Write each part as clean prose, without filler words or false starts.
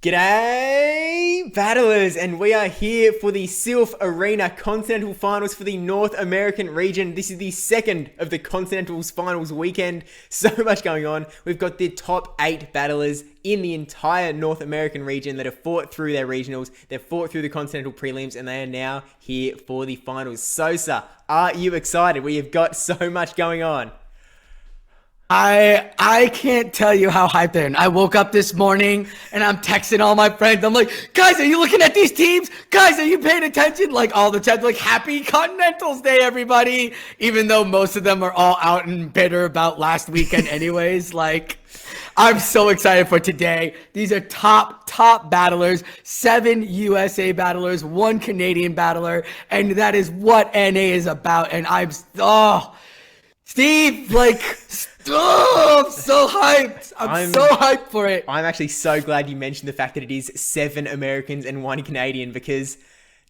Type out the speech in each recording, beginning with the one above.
G'day, battlers, and we are here for the Silph Arena Continental Finals for the North American region. This is the second of the Continentals Finals weekend. So much going on. We've got the top 8 battlers in the entire North American region that have fought through their regionals, they've fought through the Continental prelims, and they are now here for the finals. Sosa, are you excited? We have got so much going on. I can't tell you how hyped I am. I woke up this morning and I'm texting all my friends. I'm like, guys, are you looking at these teams? Guys, are you paying attention? Like all the chat, like, happy Continentals Day, everybody. Even though most of them are all out and bitter about last weekend anyways. Like, I'm so excited for today. These are top battlers, 7 USA battlers, 1 Canadian battler. And that is what NA is about. And Steve, like, I'm so hyped. I'm so hyped for it. I'm actually so glad you mentioned the fact that it is 7 Americans and 1 Canadian, because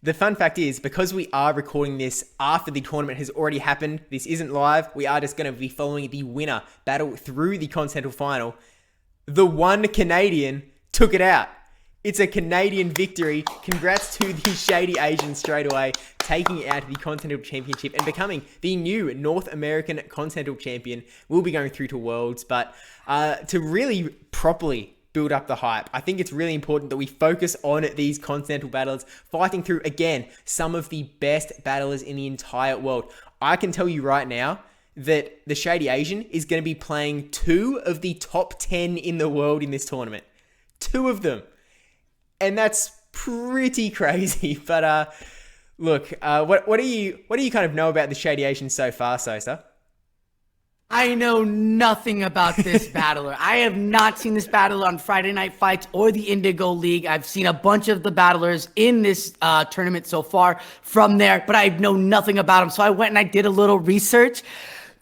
the fun fact is, because we are recording this after the tournament has already happened, this isn't live, we are just going to be following the winner battle through the Continental Final. The 1 Canadian took it out. It's a Canadian victory. Congrats to the TheShadyAsian straight away, taking it out to the Continental Championship and becoming the new North American Continental Champion. We'll be going through to Worlds, but to really properly build up the hype, I think it's really important that we focus on these Continental battlers, fighting through, again, some of the best battlers in the entire world. I can tell you right now that the TheShadyAsian is going to be playing 2 of the top 10 in the world in this tournament. 2 of them. And that's pretty crazy. But look, what do you kind of know about the TheShadyAsian so far, Sosa? I know nothing about this battler. I have not seen this battler on Friday Night Fights or the Indigo League. I've seen a bunch of the battlers in this tournament so far from there, but I know nothing about them. So I went and I did a little research.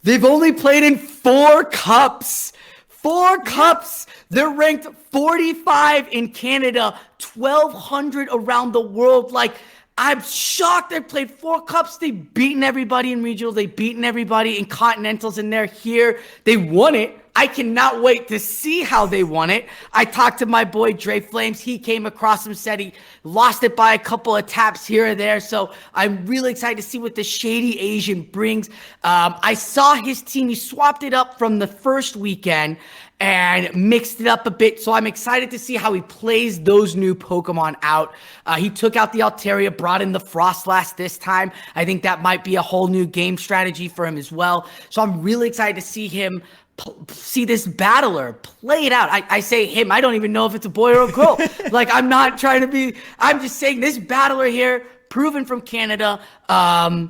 They've only played in 4 cups. 4 cups. They're ranked 45 in Canada, 1,200 around the world. Like, I'm shocked they played 4 cups. They've beaten everybody in regionals. They've beaten everybody in Continentals, and they're here. They won it. I cannot wait to see how they won it. I talked to my boy Dre Flames. He came across and said he lost it by a couple of taps here or there. So I'm really excited to see what the TheShadyAsian brings. I saw his team. He swapped it up from the first weekend and mixed it up a bit. So I'm excited to see how he plays those new Pokemon out. He took out the Altaria, brought in the Frostlass this time. I think that might be a whole new game strategy for him as well. So I'm really excited to see him see this battler play it out. I say him. I don't even know if it's a boy or a girl. Like, I'm not trying to be, I'm just saying this battler here, proven from Canada, I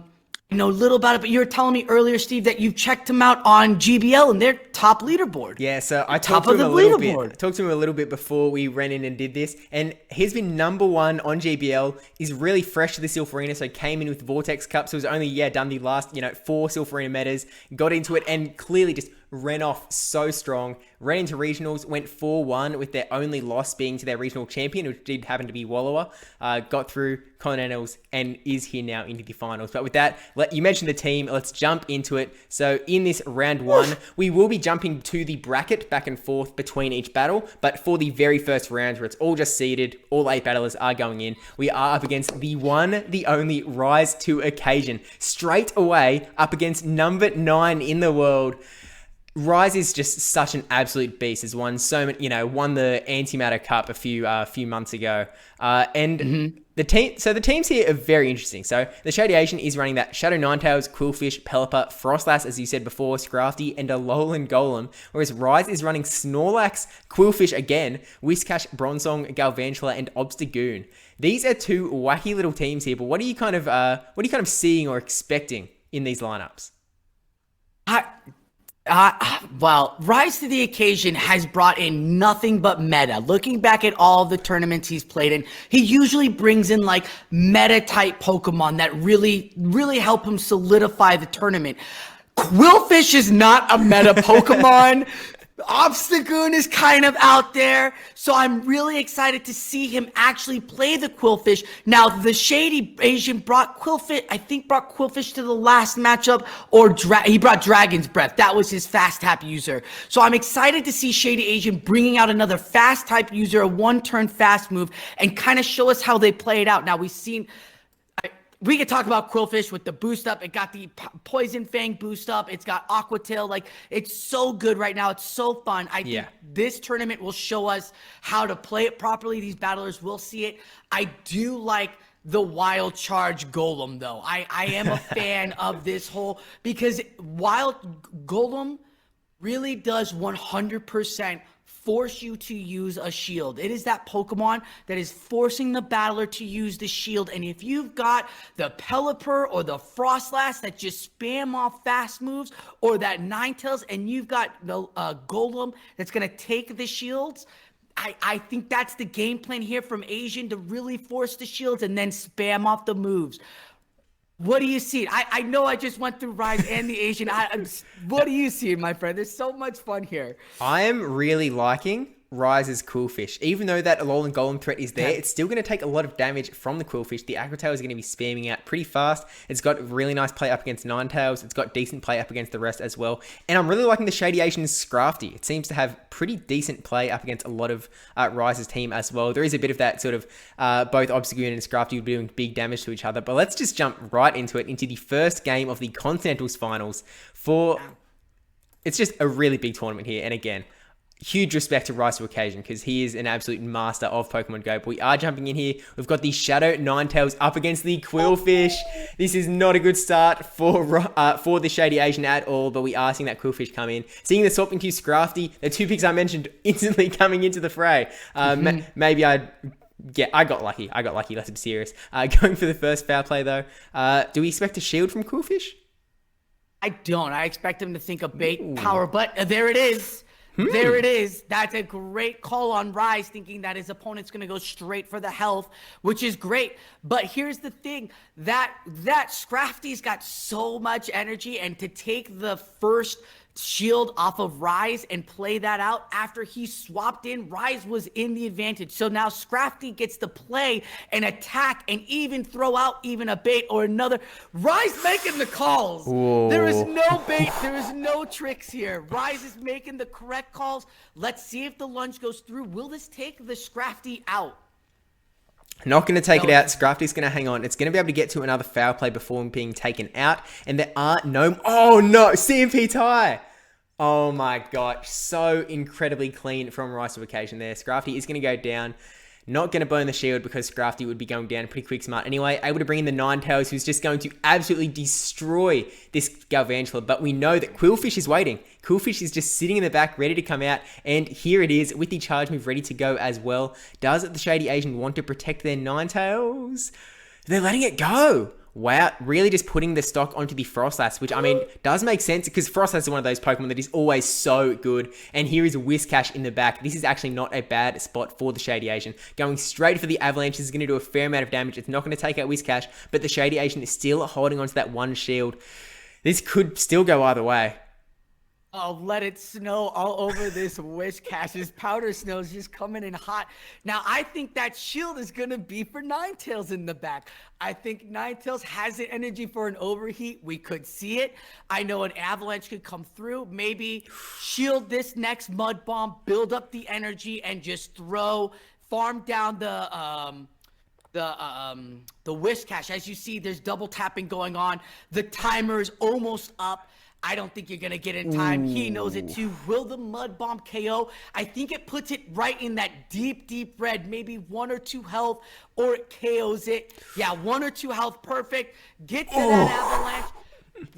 know a little about it, but you were telling me earlier, Steve, that you checked him out on GBL and their top leaderboard. Yeah, so I talked to him a little bit before we ran in and did this, and he's been number 1 on GBL. He's really fresh to the Silph Arena, so came in with Vortex Cup, so he's only done the last 4 Silph Arena metas, got into it, and clearly just ran off so strong. Ran into regionals, went 4-1 with their only loss being to their regional champion, which did happen to be Wallowa. Got through Continentals and is here now into the finals. But with that, you mentioned the team. Let's jump into it. So in this round 1, we will be jumping to the bracket back and forth between each battle. But for the very first round, where it's all just seeded, all 8 battlers are going in, we are up against the one, the only Rise to Occasion. Straight away up against number 9 in the world. Rise is just such an absolute beast. Has won so many, won the Antimatter Cup a few months ago. The teams here are very interesting. So the TheShadyAsian is running that Shadow Ninetales, Quillfish, Pelipper, Frostlass, as you said before, Scrafty, and Alolan Golem. Whereas Rise is running Snorlax, Quillfish again, Whiscash, Bronzong, Galvantula, and Obstagoon. These are 2 wacky little teams here. But what are you kind of seeing or expecting in these lineups? Well, Rise to the Occasion has brought in nothing but meta. Looking back at all of the tournaments he's played in, he usually brings in like meta type Pokemon that really help him solidify the tournament. Quillfish is not a meta Pokemon. Obstagoon is kind of out there, so I'm really excited to see him actually play the Quillfish. Now, the TheShadyAsian brought Quillfish to the last matchup, or he brought Dragon's Breath. That was his fast tap user. So I'm excited to see TheShadyAsian bringing out another fast type user, a one-turn fast move, and kind of show us how they play it out. Now, we could talk about Quillfish with the boost up. It got the Poison Fang boost up. It's got Aqua Tail. Like, it's so good right now. It's so fun. I think this tournament will show us how to play it properly. These battlers will see it. I do like the Wild Charge Golem, though. I am a fan of this whole, because Wild Golem really does 100% force you to use a shield. It is that Pokemon that is forcing the battler to use the shield. And if you've got the Pelipper or the Frostlass that just spam off fast moves, or that Ninetales, and you've got the Golem that's going to take the shields, I think that's the game plan here from Asian, to really force the shields and then spam off the moves. What do you see? I know I just went through Rise and the Asian. What do you see, my friend? There's so much fun here. I am really liking Rise's Quillfish. Even though that Alolan Golem threat is there, it's still going to take a lot of damage from the Quillfish. The Aqua Tail is going to be spamming out pretty fast. It's got really nice play up against Ninetales. It's got decent play up against the rest as well. And I'm really liking the TheShadyAsian's Scrafty. It seems to have pretty decent play up against a lot of Rise's team as well. There is a bit of that sort of both Obstagoon and Scrafty would be doing big damage to each other. But let's just jump right into it, into the first game of the Continentals Finals. It's just a really big tournament here. And again, huge respect to Rise to Occasion, because he is an absolute master of Pokemon Go. But we are jumping in here. We've got the Shadow Ninetales up against the Quillfish. This is not a good start for the TheShadyAsian at all, but we are seeing that Quillfish come in. Seeing the Swapping Q Scrafty, the two picks I mentioned, instantly coming into the fray. Maybe I got lucky. Let's be serious. Going for the first foul play, though. Do we expect a shield from Quillfish? I don't. I expect him to think of bait power, but there it is. There it is. That's a great call on Rise, thinking that his opponent's going to go straight for the health, which is great. But here's the thing, that Scrafty's got so much energy, and to take the first shield off of Rise and play that out after he swapped in, Rise was in the advantage. So now Scrafty gets to play and attack and even throw out even a bait or another. Rise making the calls. Whoa. There is no bait. There is no tricks here. Rise is making the correct calls. Let's see if the lunge goes through. Will this take the Scrafty out? Not going to take it out. Scrafty's going to hang on. It's going to be able to get to another foul play before being taken out. And there are no... Oh, no. CMP tie. Oh, my gosh. So incredibly clean from Rise of Occasion there. Scrafty is going to go down. Not going to burn the shield, because Scrafty would be going down pretty quick smart anyway. Able to bring in the Ninetales, who's just going to absolutely destroy this Galvantula. But we know that Quillfish is waiting. Quillfish is just sitting in the back, ready to come out. And here it is with the charge move ready to go as well. Does the TheShadyAsian want to protect their Ninetales? They're letting it go. Wow, really just putting the stock onto the Frostlass, which, I mean, does make sense, because Frostlass is one of those Pokemon that is always so good. And here is a Whiscash in the back. This is actually not a bad spot for the TheShadyAsian. Going straight for the Avalanche is going to do a fair amount of damage. It's not going to take out Whiscash, but the TheShadyAsian is still holding onto that one shield. This could still go either way. Oh, let it snow all over this Whiscash. This powder snow is just coming in hot. Now, I think that shield is going to be for Ninetales in the back. I think Ninetales has the energy for an overheat. We could see it. I know an Avalanche could come through. Maybe shield this next Mud Bomb, build up the energy, and just farm down the Whiscash. As you see, there's double tapping going on. The timer is almost up. I don't think you're going to get in time. He knows it too. Will the Mud Bomb KO? I think it puts it right in that deep, deep red. Maybe 1 or 2 health, or it KOs it. Yeah, 1 or 2 health. Perfect. Get to that Avalanche.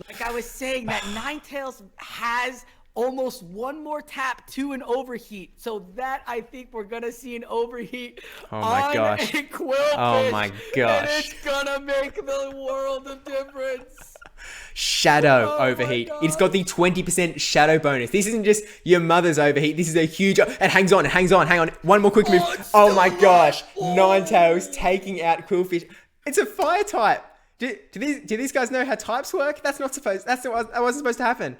Like I was saying, that Ninetales has almost one more tap to an overheat. So that, I think we're going to see an overheat on a Quillfish. Oh my gosh. And it's going to make the world of difference. Shadow overheat. It's got the 20% shadow bonus. This isn't just your mother's overheat. This is a huge... It hangs on. Hang on. One more quick move. Oh my gosh. Ninetales taking out Qwilfish. It's a fire type. Do these guys know how types work? That wasn't supposed to happen.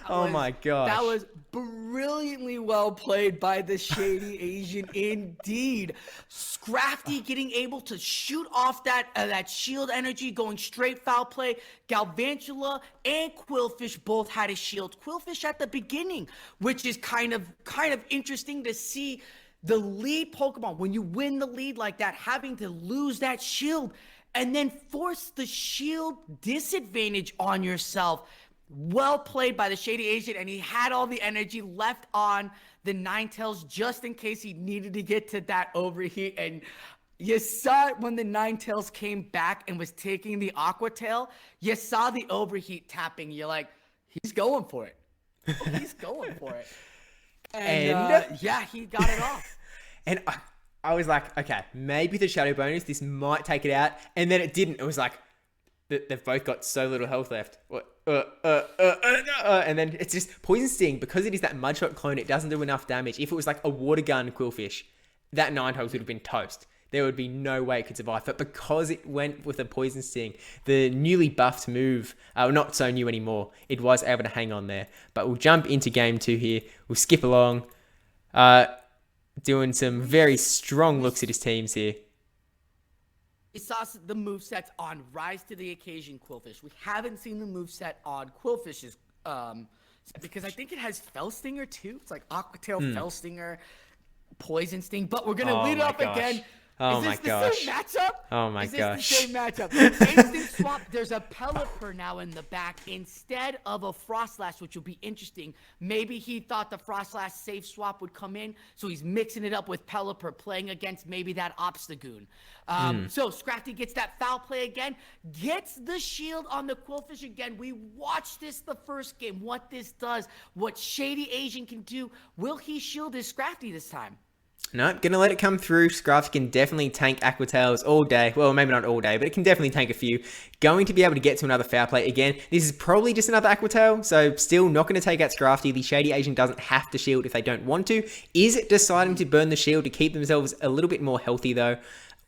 Oh my gosh. That was brilliantly well played by the TheShadyAsian indeed. Scrafty getting able to shoot off that shield energy, going straight foul play. Galvantula and Qwilfish both had a shield. Qwilfish at the beginning, which is kind of interesting to see the lead Pokemon, when you win the lead like that, having to lose that shield and then force the shield disadvantage on yourself. Well played by the TheShadyAsian, and he had all the energy left on the Ninetales just in case he needed to get to that overheat. And you saw it when the Ninetales came back and was taking the Aqua Tail. You saw the overheat tapping. You're like, he's going for it. He's going for it. And yeah, he got it off. And I was like, okay, maybe the shadow bonus, this might take it out. And then it didn't. It was like, they've both got so little health left. And then it's just Poison Sting. Because it is that Mudshot clone, it doesn't do enough damage. If it was like a Water Gun Qwilfish, that Ninetales would have been toast. There would be no way it could survive. But because it went with a Poison Sting, the newly buffed move, not so new anymore, it was able to hang on there. But we'll jump into game 2 here. We'll skip along, doing some very strong looks at his teams here. We saw the movesets on Rise to the Occasion Qwilfish. We haven't seen the moveset on Qwilfish's because I think it has Fell Stinger too. It's like Aqua Tail, Fell Stinger, Poison Sting. But we're gonna lead up again. Oh my gosh. Is this the same matchup? Oh my gosh. Is this the same matchup? Instant swap. There's a Pelipper now in the back instead of a Frostlash, which will be interesting. Maybe he thought the Frostlash safe swap would come in, so he's mixing it up with Pelipper, playing against maybe that Obstagoon. So Scrafty gets that foul play again, gets the shield on the Qwilfish again. We watched this the first game, what this does, what TheShadyAsian can do. Will he shield his Scrafty this time? No, gonna let it come through. Scrafty can definitely tank Aqua Tails all day. Well, maybe not all day, but it can definitely tank a few. Going to be able to get to another foul play again. This is probably just another Aqua Tail, so still not going to take out Scrafty. The TheShadyAsian doesn't have to shield if they don't want to. Is deciding to burn the shield to keep themselves a little bit more healthy though.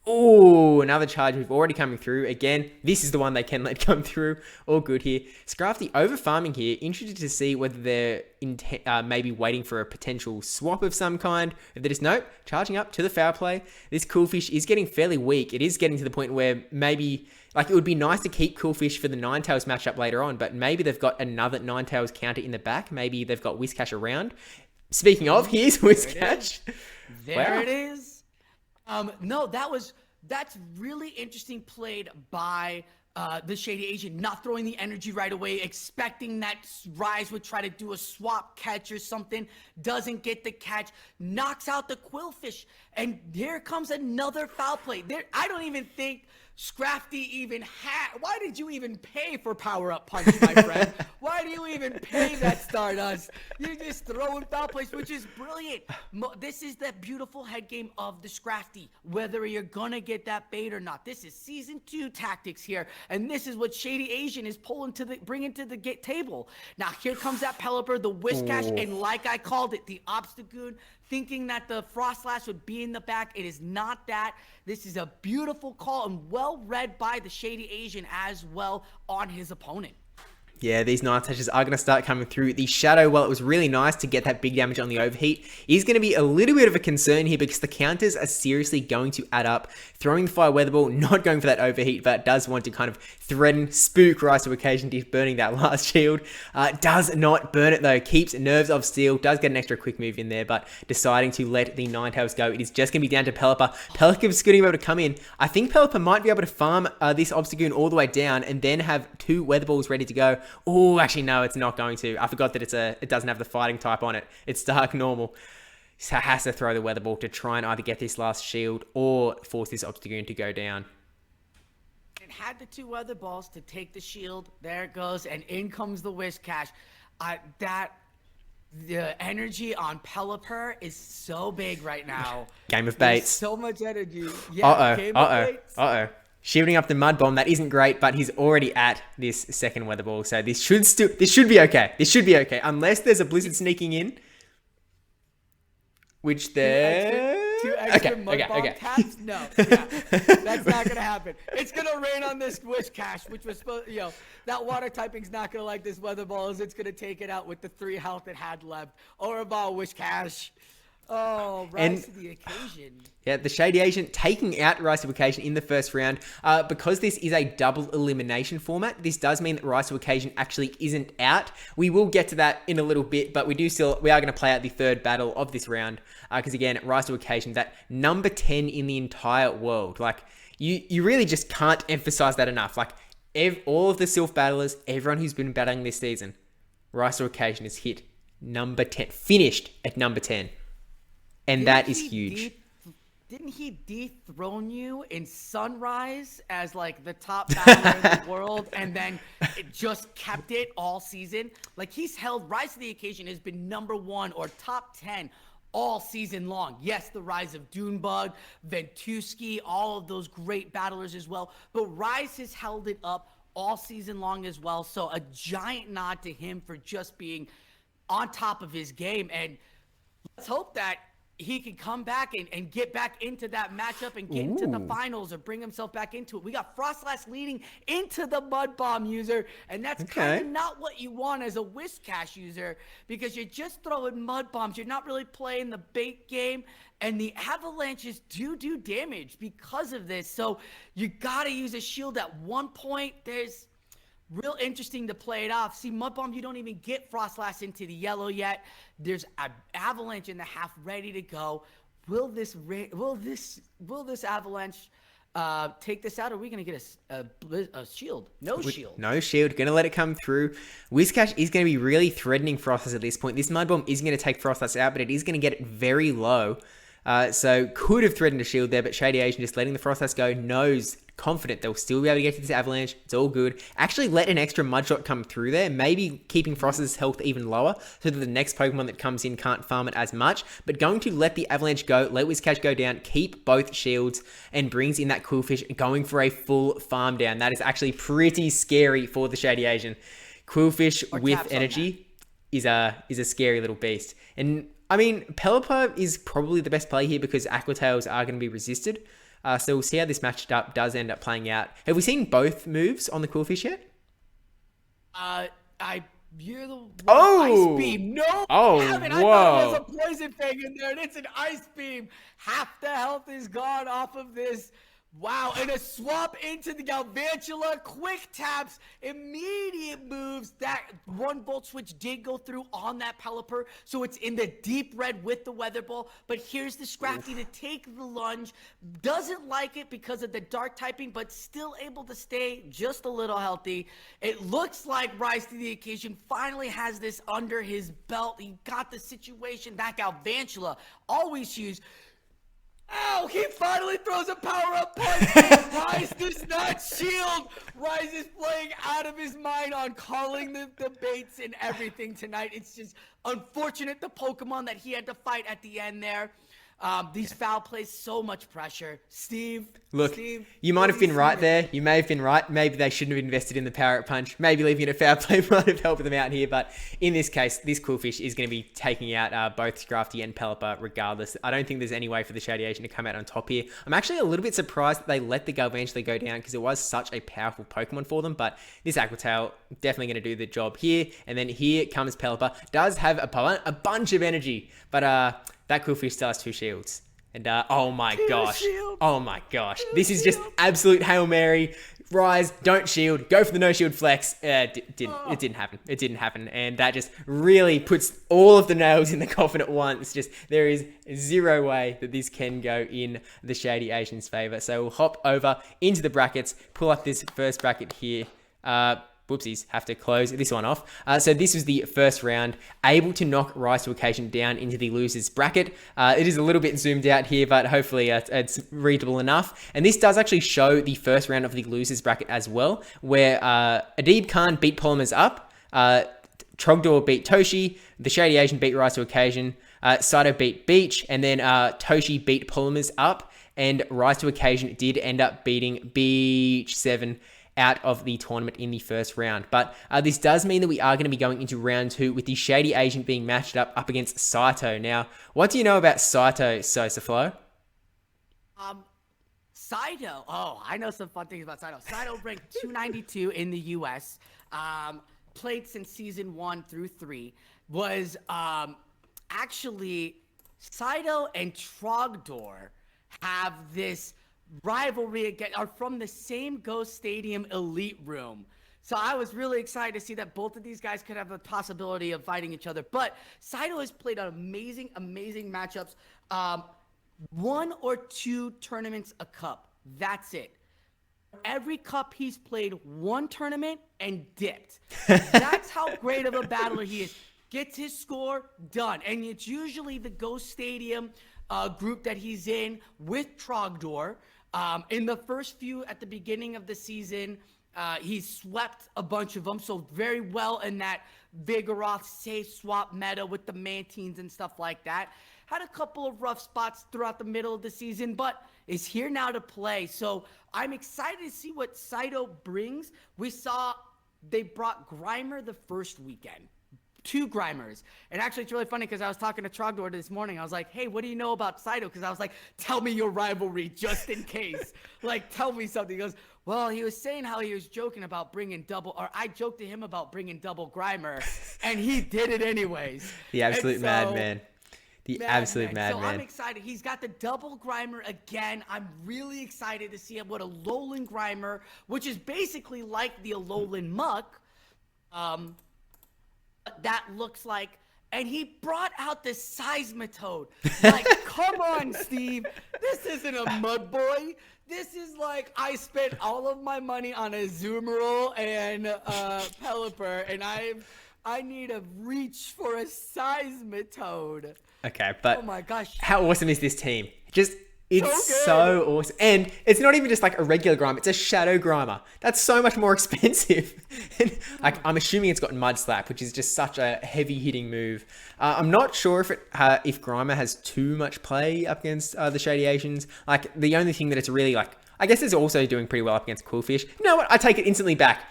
Oh, another charge we've already coming through. Again, this is the one they can let come through. All good here. Scrafty over farming here. Interested to see whether they're maybe waiting for a potential swap of some kind. If they're just, nope, charging up to the foul play. This Qwilfish is getting fairly weak. It is getting to the point where maybe, like, it would be nice to keep Qwilfish for the Ninetales matchup later on, but maybe they've got another Ninetales counter in the back. Maybe they've got Whiscash around. Speaking of, here's Whiscash. There it is. No, that's really interesting played by the TheShadyAsian, not throwing the energy right away, expecting that Rise would try to do a swap catch or something, doesn't get the catch, knocks out the Qwilfish, and here comes another foul play. I don't even think Scrafty even had. Why did you even pay for power-up punch, my friend? Why do you even pay that Stardust? You're just throwing foul plays, which is brilliant. This is the beautiful head game of the Scrafty, whether you're gonna get that bait or not. This is season 2 tactics here, and this is what TheShadyAsian is bringing to the table. Now here comes that Pelipper, the Whiscash, and like I called it, the Obstagoon, thinking that the Frostlash would be in the back. It is not that. This is a beautiful call and well read by the TheShadyAsian as well on his opponent. Yeah, these Night Touches are going to start coming through. The Shadow, while it was really nice to get that big damage on the overheat, is going to be a little bit of a concern here because the counters are seriously going to add up. Throwing the Fire Weather Ball, not going for that overheat, but does want to kind of threaten, spook Rise to Occasion to burning that last shield. Does not burn it though, keeps Nerves of Steel, does get an extra quick move in there, but deciding to let the Ninetales go. It is just going to be down to Pelipper. Pelipper's going to be able to come in. I think Pelipper might be able to farm this Obstagoon all the way down and then have 2 Weather Balls ready to go. Oh, actually, no, it's not going to. I forgot that it doesn't have the fighting type on it. It's Dark Normal. So it has to throw the Weather Ball to try and either get this last shield or force this Obstagoon to go down. It had the 2 Weather Balls to take the shield. There it goes, and in comes the Whiscash. The energy on Pelipper is so big right now. Game of baits. There's so much energy. Yeah, game of baits. Uh-oh. shielding up the mud bomb. That isn't great, but he's already at this second weather ball. So this should be okay. This should be okay. Unless there's a blizzard sneaking in. Which there... Two extra mud bomb caps? No. Yeah. That's not going to happen. It's going to rain on this Wish Cache, which was supposed... that water typing's not going to like this weather ball, as it's going to take it out with the 3 health it had left. Or about Wish Cache. Oh, rise to the occasion. Yeah, the ShadyAsian taking out Rise to Occasion in the first round. Because this is a double elimination format, this does mean that Rise to Occasion actually isn't out. We will get to that in a little bit, but we are going to play out the third battle of this round. Because again, Rise to Occasion, that number 10 in the entire world. Like, you really just can't emphasize that enough. Like, all of the Silph battlers, everyone who's been battling this season, Rise to Occasion has hit number 10, finished at number 10. And that is huge. Didn't he dethrone you in Sunrise as like the top battler in the world, and then it just kept it all season? Like, he's held Rise to the Occasion has been number 1 or top 10 all season long. Yes, the rise of Dunebug, Ventusky, all of those great battlers as well. But Rise has held it up all season long as well. So a giant nod to him for just being on top of his game. And let's hope that he can come back and get back into that matchup and get into the finals or bring himself back into it. We got Frostlass leading into the Mud Bomb user, and that's kind of not what you want as a Wish Cache user, because you're just throwing Mud Bombs. You're not really playing the bait game, and the avalanches do damage because of this. So you got to use a shield at one point. There's real interesting to play it off. See, Mud Bomb, you don't even get Frostlass into the yellow yet. There's an avalanche in the half ready to go. Will this avalanche take this out? Or are we gonna get a shield? No shield. No shield. Gonna let it come through. Whiscash is gonna be really threatening Frostlass at this point. This Mud Bomb isn't gonna take Frostlass out, but it is gonna get it very low. So could have threatened a shield there, but ShadyAsian just letting the Frostlass go, knows, confident they'll still be able to get to this avalanche. It's all good. Actually let an extra mud shot come through there, maybe keeping Frostlass' health even lower so that the next Pokemon that comes in can't farm it as much, but going to let the avalanche go, let Whiscash go down, keep both shields, and brings in that Qwilfish, going for a full farm down. That is actually pretty scary for the ShadyAsian. Qwilfish with energy is a scary little beast. And I mean, Pelipper is probably the best play here because Aqua Tails are going to be resisted. So we'll see how this matchup does end up playing out. Have we seen both moves on the Qwilfish yet? You're the Ice Beam. No, oh, I haven't. I thought it was a poison thing in there, and it's an Ice Beam. Half the health is gone off of this. Wow, and a swap into the Galvantula, quick taps, immediate moves. That 1 volt switch did go through on that Pelipper, so it's in the deep red with the Weather Ball. But here's the Scrafty to take the lunge. Doesn't like it because of the dark typing, but still able to stay just a little healthy. It looks like Rise to the Occasion finally has this under his belt. He got the situation. That Galvantula, always used. Ow, he finally throws a power-up punch. Rise does not shield. Rise is playing out of his mind on calling the baits and everything tonight. It's just unfortunate the Pokemon that he had to fight at the end there. These foul plays, so much pressure. Steve, you might have been right there. You may have been right. Maybe they shouldn't have invested in the power-up punch. Maybe leaving it a foul play might have helped them out here. But in this case, this Qwilfish is going to be taking out both Scrafty and Pelipper regardless. I don't think there's any way for the ShadyAsian to come out on top here. I'm actually a little bit surprised that they let the Galvantula go down because it was such a powerful Pokemon for them. But this Aqua Tail definitely going to do the job here. And then here comes Pelipper. Does have a bunch of energy, but that Qwilfish still has 2 shields. And oh my gosh. This is just absolute Hail Mary. Rise, don't shield, go for the no shield flex. It didn't happen. And that just really puts all of the nails in the coffin at once. Just, there is zero way that this can go in the ShadyAsian's favor. So we'll hop over into the brackets, pull up this first bracket here. Whoopsies, have to close this one off. So this was the first round, able to knock Rise to Occasion down into the losers bracket. It is a little bit zoomed out here, but hopefully it's readable enough. And this does actually show the first round of the losers bracket as well, where Adib Khan beat Polymers up, Trogdor beat Toshi, the ShadyAsian beat Rise to Occasion, Saito beat Beach, and then Toshi beat Polymers up. and Rise to Occasion did end up beating Beach7 out of the tournament in the first round. But this does mean that we are going to be going into round 2 with the SqeakyAsian being matched up against Saito. Now, what do you know about Saito, Sosaflo? Saito. Oh, I know some fun things about Saito. Saito ranked 292 in the U.S. Played since season 1 through 3. Was actually Saito and Trogdor have this rivalry again, are from the same Ghost Stadium Elite Room. So I was really excited to see that both of these guys could have a possibility of fighting each other. But Saito has played amazing matchups. 1 or 2 tournaments a cup. That's it. Every cup he's played 1 tournament and dipped. That's how great of a battler he is. Gets his score, done. And it's usually the Ghost Stadium group that he's in with Trogdor. In the first few at the beginning of the season, he swept a bunch of them. So very well in that Vigoroth safe swap meta with the Mantines and stuff like that. Had a couple of rough spots throughout the middle of the season, but is here now to play. So I'm excited to see what Saito brings. We saw they brought Grimer the first weekend. 2 Grimers. And actually, it's really funny because I was talking to Trogdor this morning. I was like, hey, what do you know about Saito? Because I was like, tell me your rivalry just in case. Like, tell me something. He goes, well, he was saying how he was joking about bringing double, or I joked to him about bringing double Grimer, and he did it anyways. The absolute madman. The absolute madman. So I'm excited. He's got the double Grimer again. I'm really excited to see what a Alolan Grimer, which is basically like the Alolan Muck, that looks like. And he brought out the Seismitoad. Like, come on, Steve. This isn't a mud boy. This is like I spent all of my money on a Azumarill and Pelipper, and I need a reach for a Seismitoad. Okay, but oh my gosh, how awesome is this team? It's so awesome. And it's not even just like a regular Grimer, it's a Shadow Grimer. That's so much more expensive. And, like, I'm assuming it's got Mud Slap, which is just such a heavy hitting move. I'm not sure if Grimer has too much play up against the SqeakyAsians. Like, the only thing that it's really like, I guess it's also doing pretty well up against Qwilfish. You know what? I take it instantly back.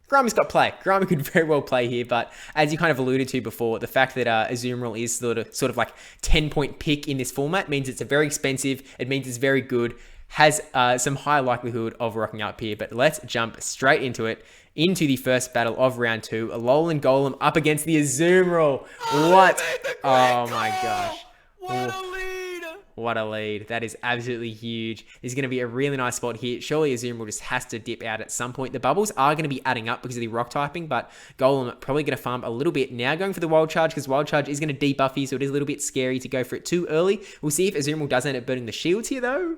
Grimer's got play. Grimer could very well play here, but as you kind of alluded to before, the fact that Azumarill is sort of like 10-point pick in this format means it's a very expensive, it means it's very good, has some high likelihood of rocking up here. But let's jump straight into it, into the first battle of round 2. Alolan Golem up against the Azumarill. What? Oh my gosh. What a lead! What a lead. That is absolutely huge. There's going to be a really nice spot here. Surely Azumarill just has to dip out at some point. The bubbles are going to be adding up because of the rock typing, but Golem probably going to farm a little bit now, going for the Wild Charge because Wild Charge is going to debuff you, so it is a little bit scary to go for it too early. We'll see if Azumarill does end up burning the shields here, though.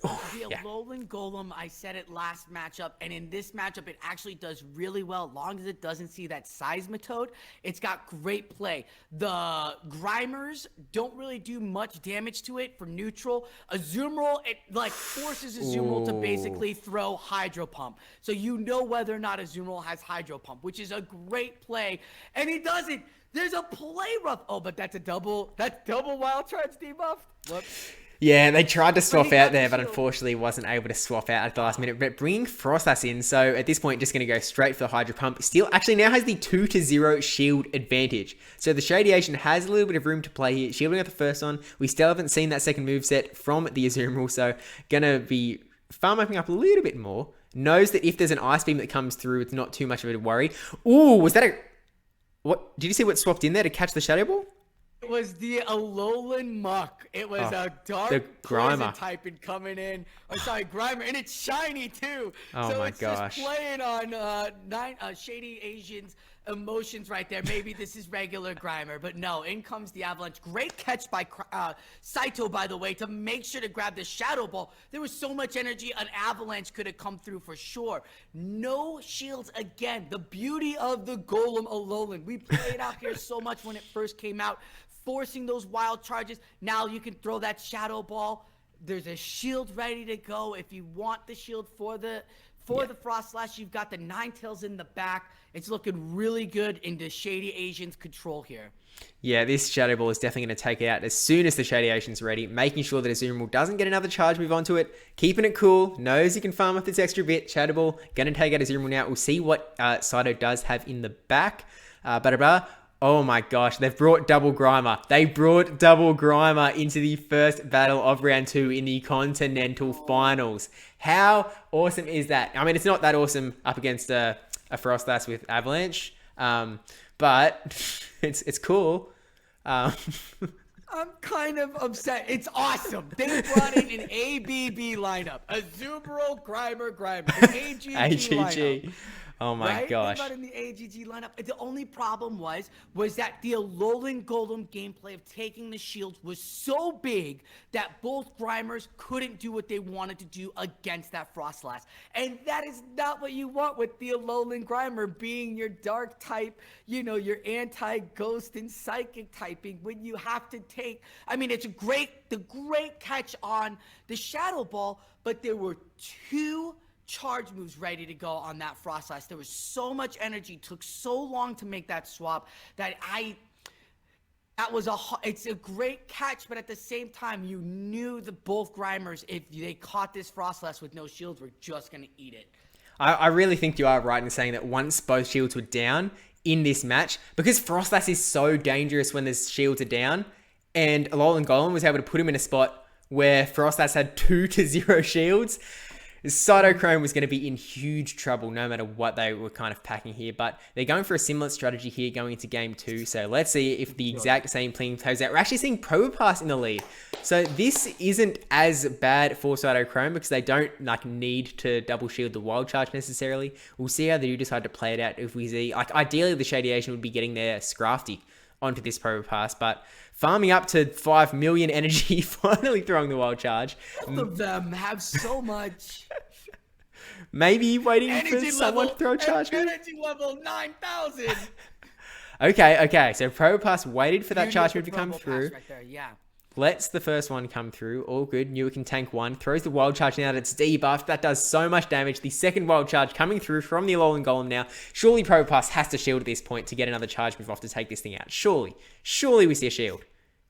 The Alolan Golem, I said it last matchup, and in this matchup, it actually does really well, as long as it doesn't see that Seismitoad. It's got great play. The Grimers don't really do much damage to it for neutral. Azumarill, it like forces Azumarill to basically throw Hydro Pump. So you know whether or not Azumarill has Hydro Pump, which is a great play, and he doesn't. There's a play rough. Oh, but that's double Wild Charge debuff. Whoops. Yeah, they tried to swap out there, but unfortunately wasn't able to swap out at the last minute. But bringing Frostas in, so at this point, just going to go straight for the Hydro Pump. Still, actually now has the 2-0 shield advantage. So the SqeakyAsian has a little bit of room to play here. Shielding out the first one. We still haven't seen that second moveset from the Azumarill, so going to be farm opening up a little bit more. Knows that if there's an Ice Beam that comes through, it's not too much of a worry. Ooh, was that a... What? Did you see what swapped in there to catch the Shadow Ball? It was the Alolan Muck. It was a dark poison typing coming in. Oh, sorry, Grimer, and it's shiny too. Oh so my it's gosh! Just playing on SqeakyAsian's emotions right there. Maybe this is regular Grimer, but no. In comes the Avalanche. Great catch by Saito, by the way, to make sure to grab the Shadow Ball. There was so much energy, an Avalanche could have come through for sure. No shields again. The beauty of the Golem Alolan. We played out here so much when it first came out. Forcing those wild charges. Now you can throw that Shadow Ball. There's a shield ready to go if you want the shield for the For the Frost Slash, you've got the Ninetales in the back. It's looking really good in the TheShadyAsian's control here. Yeah, this Shadow Ball is definitely going to take it out as soon as the TheShadyAsian's ready, making sure that Azumarill doesn't get another charge move onto it, keeping it cool, knows he can farm up this extra bit. Shadow Ball going to take out Azumarill now. We'll see what Saito does have in the back. Oh my gosh, they've brought Double Grimer. They brought Double Grimer into the first battle of round 2 in the Continental Finals. How awesome is that? I mean, it's not that awesome up against a Frostlass with Avalanche, but it's cool. I'm kind of upset. It's awesome. They brought in an ABB lineup. Azumarill, Grimer, an AGG lineup. Oh my gosh. They brought in the AGG lineup. The only problem was that the Alolan Golem gameplay of taking the shields was so big that both Grimers couldn't do what they wanted to do against that Frostlass. And that is not what you want with the Alolan Grimer being your dark type, your anti-ghost and psychic typing when you have to take, I mean, it's the great catch on the Shadow Ball, but there were 2 charge moves ready to go on that Frostlass. There was so much energy, took so long to make that swap that it's a great catch, but at the same time, you knew the both Grimers, if they caught this Frostlass with no shields, were just going to eat it. I really think you are right in saying that once both shields were down in this match, because Frostlass is so dangerous when the shields are down, and Alolan Golem was able to put him in a spot where Frostlass had 2-0 shields, Cytochrome was going to be in huge trouble no matter what they were kind of packing here, but they're going for a similar strategy here going into game 2. So let's see if the exact same thing plays out. We're actually seeing Probopass in the lead. So this isn't as bad for Cytochrome because they don't need to double shield the wild charge necessarily. We'll see how they do decide to play it out. If we see, ideally the TheShadyAsian would be getting their Scrafty onto this Probopass, but farming up to 5 million energy, finally throwing the wild charge. Both of them have so much. Maybe waiting for someone to throw a charge move. Energy level 9,000. Okay. So Probopass waited for that charge move to come through. Right there, yeah. Lets the first one come through. All good. Knew it can tank 1. Throws the wild charge now. It's debuffed. That does so much damage. The second wild charge coming through from the Alolan Golem now. Surely Probopass has to shield at this point to get another charge move off to take this thing out. Surely we see a shield.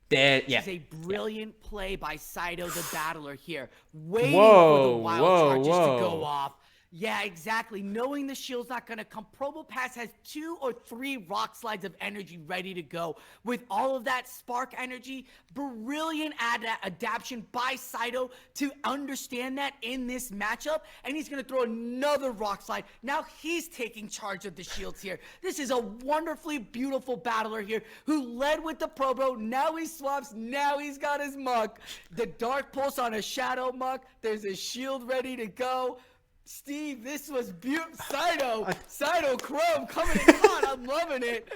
There, yeah. This is a brilliant play by Saito the Battler here. Waiting for the wild charges to go off. Yeah, exactly. Knowing the shield's not going to come. Probopass has 2 or 3 rock slides of energy ready to go. With all of that spark energy, brilliant adaptation by Saito to understand that in this matchup. And he's going to throw another rock slide. Now he's taking charge of the shields here. This is a wonderfully beautiful battler here who led with the Probo. Now he swaps. Now he's got his Muk. The Dark Pulse on a Shadow Muk. There's a shield ready to go. Steve, this was beautiful. Saito Chrome coming in hot. I'm loving it.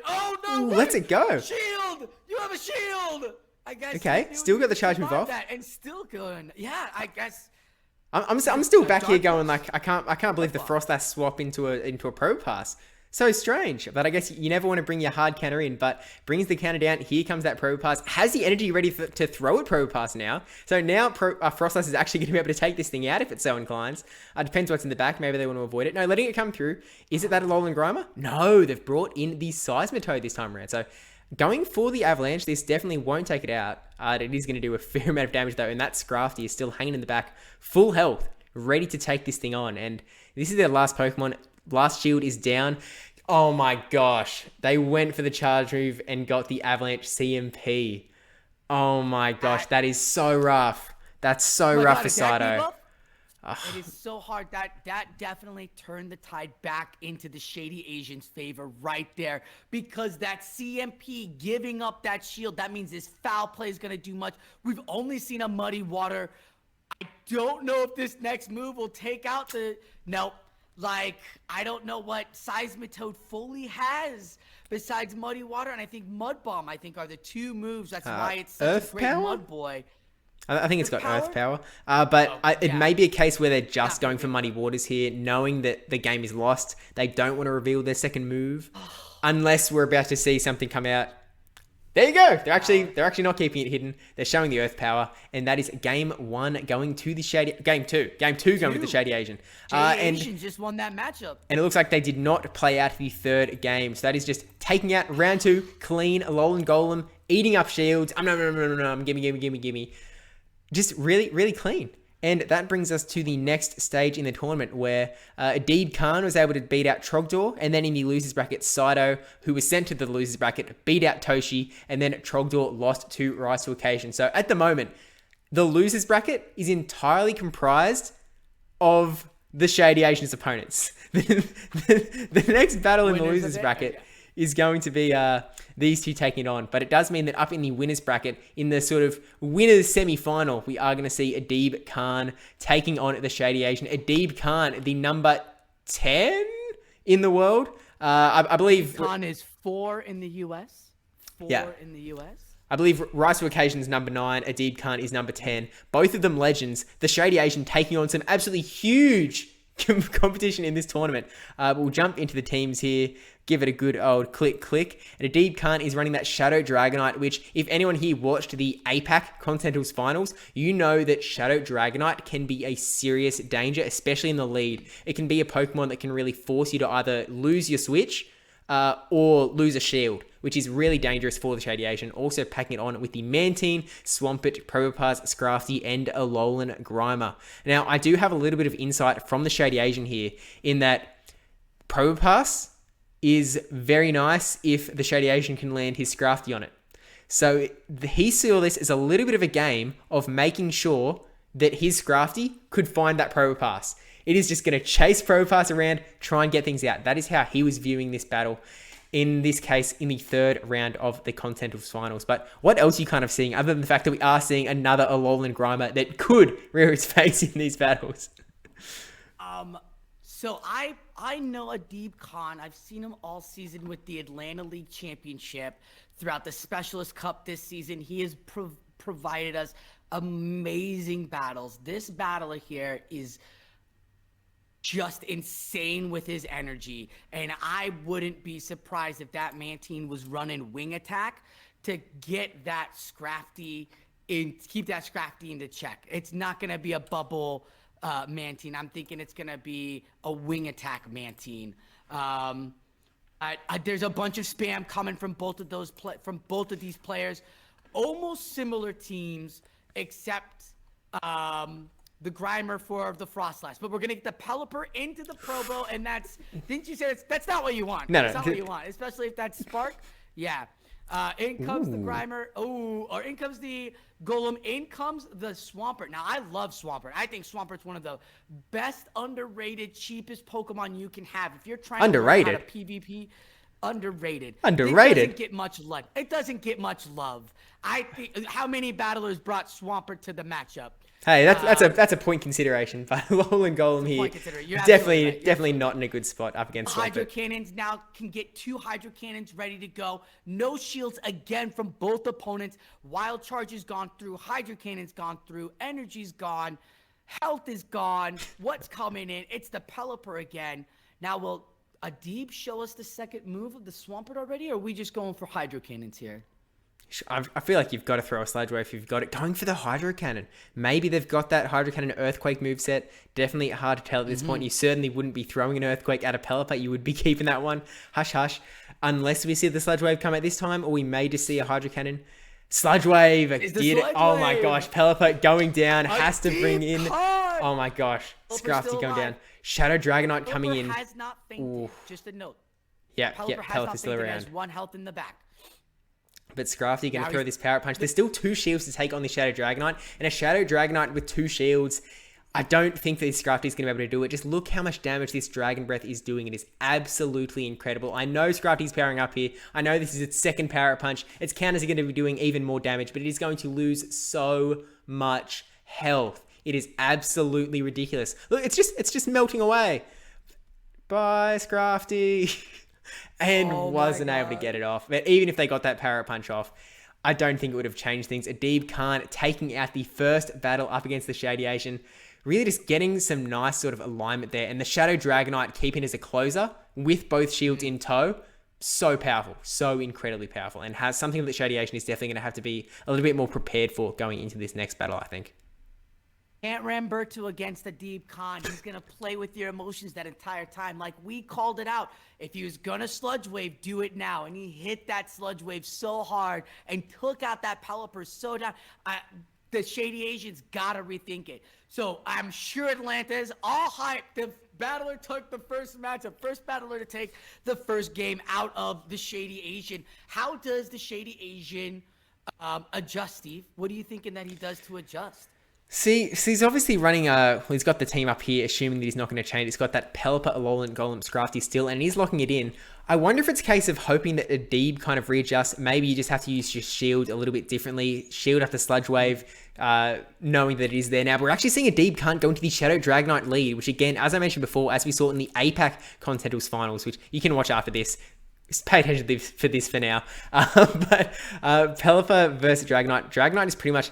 Oh, no. Let's it go. Shield. You have a shield. I guess. Okay. Still got the charge move off. And still going. Yeah, I guess. I'm still back here going like, I can't believe the Frostlass swap into a Probopass. So strange, but I guess you never want to bring your hard counter in, but brings the counter down. Here comes that Probopass. Has the energy ready to throw at Probopass now. So now Frostlass is actually going to be able to take this thing out if it so inclines. Depends what's in the back. Maybe they want to avoid it. No, letting it come through. Is it that Alolan Grimer? No, they've brought in the Seismitoad this time around. So going for the Avalanche, this definitely won't take it out. It is going to do a fair amount of damage though, and that Scrafty is still hanging in the back. Full health, ready to take this thing on. And this is their last Pokemon. Last shield is down. Oh my gosh. They went for the charge move and got the Avalanche CMP. Oh my gosh. That is so rough. That's so rough for Saito. It is so hard. That definitely turned the tide back into the TheShadyAsian's favor right there. Because that CMP giving up that shield, that means this foul play is going to do much. We've only seen a Muddy Water. I don't know if this next move will take out the... Nope. I don't know what Seismitoad fully has besides Muddy Water, and I think Mud Bomb, are the 2 moves. That's why it's such a great Mud Boy. I think it's got Earth Power. It may be a case where they're just going for Muddy Waters here, knowing that the game is lost. They don't want to reveal their second move unless we're about to see something come out. There you go. They're actually not keeping it hidden. They're showing the Earth power, and that is game 1 going to the Shady. Game 2 going with the SqeakyAsian. Asian just won that matchup. And it looks like they did not play out the third game. So that is just taking out round 2, clean, Alolan Golem, eating up shields. Gimme. Just really, really clean. And that brings us to the next stage in the tournament where Adib Khan was able to beat out Trogdor, and then in the losers bracket, Saito, who was sent to the losers bracket, beat out Toshi, and then Trogdor lost to Rise to Occasion. So at the moment, the losers bracket is entirely comprised of the SqeakyAsian's opponents. The next battle in the losers bracket is going to be these two taking it on. But it does mean that up in the winners bracket, in the sort of winners semi-final, we are going to see Adib Khan taking on the SqeakyAsian. Adib Khan, the number 10 in the world. I believe... Khan is 4 in the US. 4 in the US. I believe Rise to Occasion is number 9. Adib Khan is number 10. Both of them legends. The SqeakyAsian taking on some absolutely huge competition in this tournament. We'll jump into the teams here. Give it a good old click. And Adib Khan is running that Shadow Dragonite, which if anyone here watched the APAC Continentals Finals, you know that Shadow Dragonite can be a serious danger, especially in the lead. It can be a Pokemon that can really force you to either lose your switch or lose a shield, which is really dangerous for the SqeakyAsian. Also packing it on with the Mantine, Swampert, Probopass, Scrafty, and Alolan Grimer. Now, I do have a little bit of insight from the SqeakyAsian here in that Probopass is very nice if the SqeakyAsian can land his Scrafty on it. So he saw this as a little bit of a game of making sure that his Scrafty could find that Probopass. It is just going to chase Probopass around, try and get things out. That is how he was viewing this battle, in this case, in the third round of the Continentals Finals. But what else are you kind of seeing, other than the fact that we are seeing another Alolan Grimer that could rear its face in these battles? So I know Adib Khan. I've seen him all season with the Atlanta League Championship. Throughout the Specialist Cup this season, he has provided us amazing battles. This battler here is just insane with his energy, and I wouldn't be surprised if that Mantine was running wing attack to get that Scrafty in, keep that Scrafty into check. It's not going to be a bubble Mantine. I'm thinking it's going to be a wing attack Mantine. There's a bunch of spam coming from both of these players. Almost similar teams, except the Grimer for the Frostlass. But we're going to get the Pelipper into the Probo, and that's... Didn't you say that's not what you want? No, that's not what you want, especially if that's Spark. Yeah. In comes the Grimer. Or in comes the Golem. In comes the Swampert. Now, I love Swampert. I think Swampert's one of the best, underrated, cheapest Pokemon you can have. If you're trying to learn how to PvP, underrated. It doesn't get much love. It doesn't get much love. I think, how many battlers brought Swampert to the matchup? Hey, that's a point consideration, but Alolan Golem here definitely not in a good spot up against Hydro Cannons now can get 2 Hydro Cannons ready to go. No shields again from both opponents. Wild Charge is gone through. Hydro Cannon's gone through. Energy's gone. Health is gone. What's coming in? It's the Pelipper again. Now, will Adib show us the second move of the Swampert already, or are we just going for Hydro Cannons here? I feel like you've got to throw a Sludge Wave if you've got it. Going for the Hydro Cannon. Maybe they've got that Hydro Cannon Earthquake moveset. Definitely hard to tell at this point. You certainly wouldn't be throwing an Earthquake at a Pelipper. You would be keeping that one. Hush, hush. Unless we see the Sludge Wave come at this time, or we may just see a Hydro Cannon. Sludge Wave. Oh my gosh. Pelipper going down. Has to bring in. Oh my gosh. Scrafty going down. Shadow Dragonite coming in. Has not fainted. Just a note. Yeah, Pelipper's still around. Has 1 health in the back. But Scrafty going to throw this Power Punch. There's still 2 shields to take on the Shadow Dragonite. And a Shadow Dragonite with 2 shields, I don't think that this Scrafty is going to be able to do it. Just look how much damage this Dragon Breath is doing. It is absolutely incredible. I know Scrafty's powering up here. I know this is its second Power Punch. Its counters are going to be doing even more damage, but it is going to lose so much health. It is absolutely ridiculous. Look, it's just melting away. Bye, Scrafty. And wasn't able to get it off. But even if they got that Power Punch off, I don't think it would have changed things. Adib Khan taking out the first battle up against the SqeakyAsian. Really just getting some nice sort of alignment there. And the Shadow Dragonite keeping as a closer with both shields in tow. so powerful, so incredibly powerful, and has something that ShadowAsian is definitely going to have to be a little bit more prepared for going into this next battle, I think. Can't Ramberto against the Deep Con. He's going to play with your emotions that entire time. Like we called it out. If he was going to Sludge Wave, do it now. And he hit that Sludge Wave so hard and took out that Pelipper so down. The ShadowAsian's got to rethink it. So I'm sure Atlanta is all hyped. The battler took the first match, the first battler to take the first game out of the ShadowAsian. How does the ShadowAsian adjust, Steve? What are you thinking that he does to adjust? See, so he's obviously running he's got the team up here, assuming that he's not going to change. He's got that Pelipper, Alolan, Golem, Scrafty still, and he's locking it in. I wonder if it's a case of hoping that a Deeb kind of readjusts. Maybe you just have to use your shield a little bit differently. Shield after Sludge Wave, knowing that it is there now. But we're actually seeing a Deeb can't go into the Shadow Dragonite lead, which again, as I mentioned before, as we saw in the APAC Continentals Finals, which you can watch after this. Just pay attention for this for now. But Pelipper versus Dragonite. Dragonite is pretty much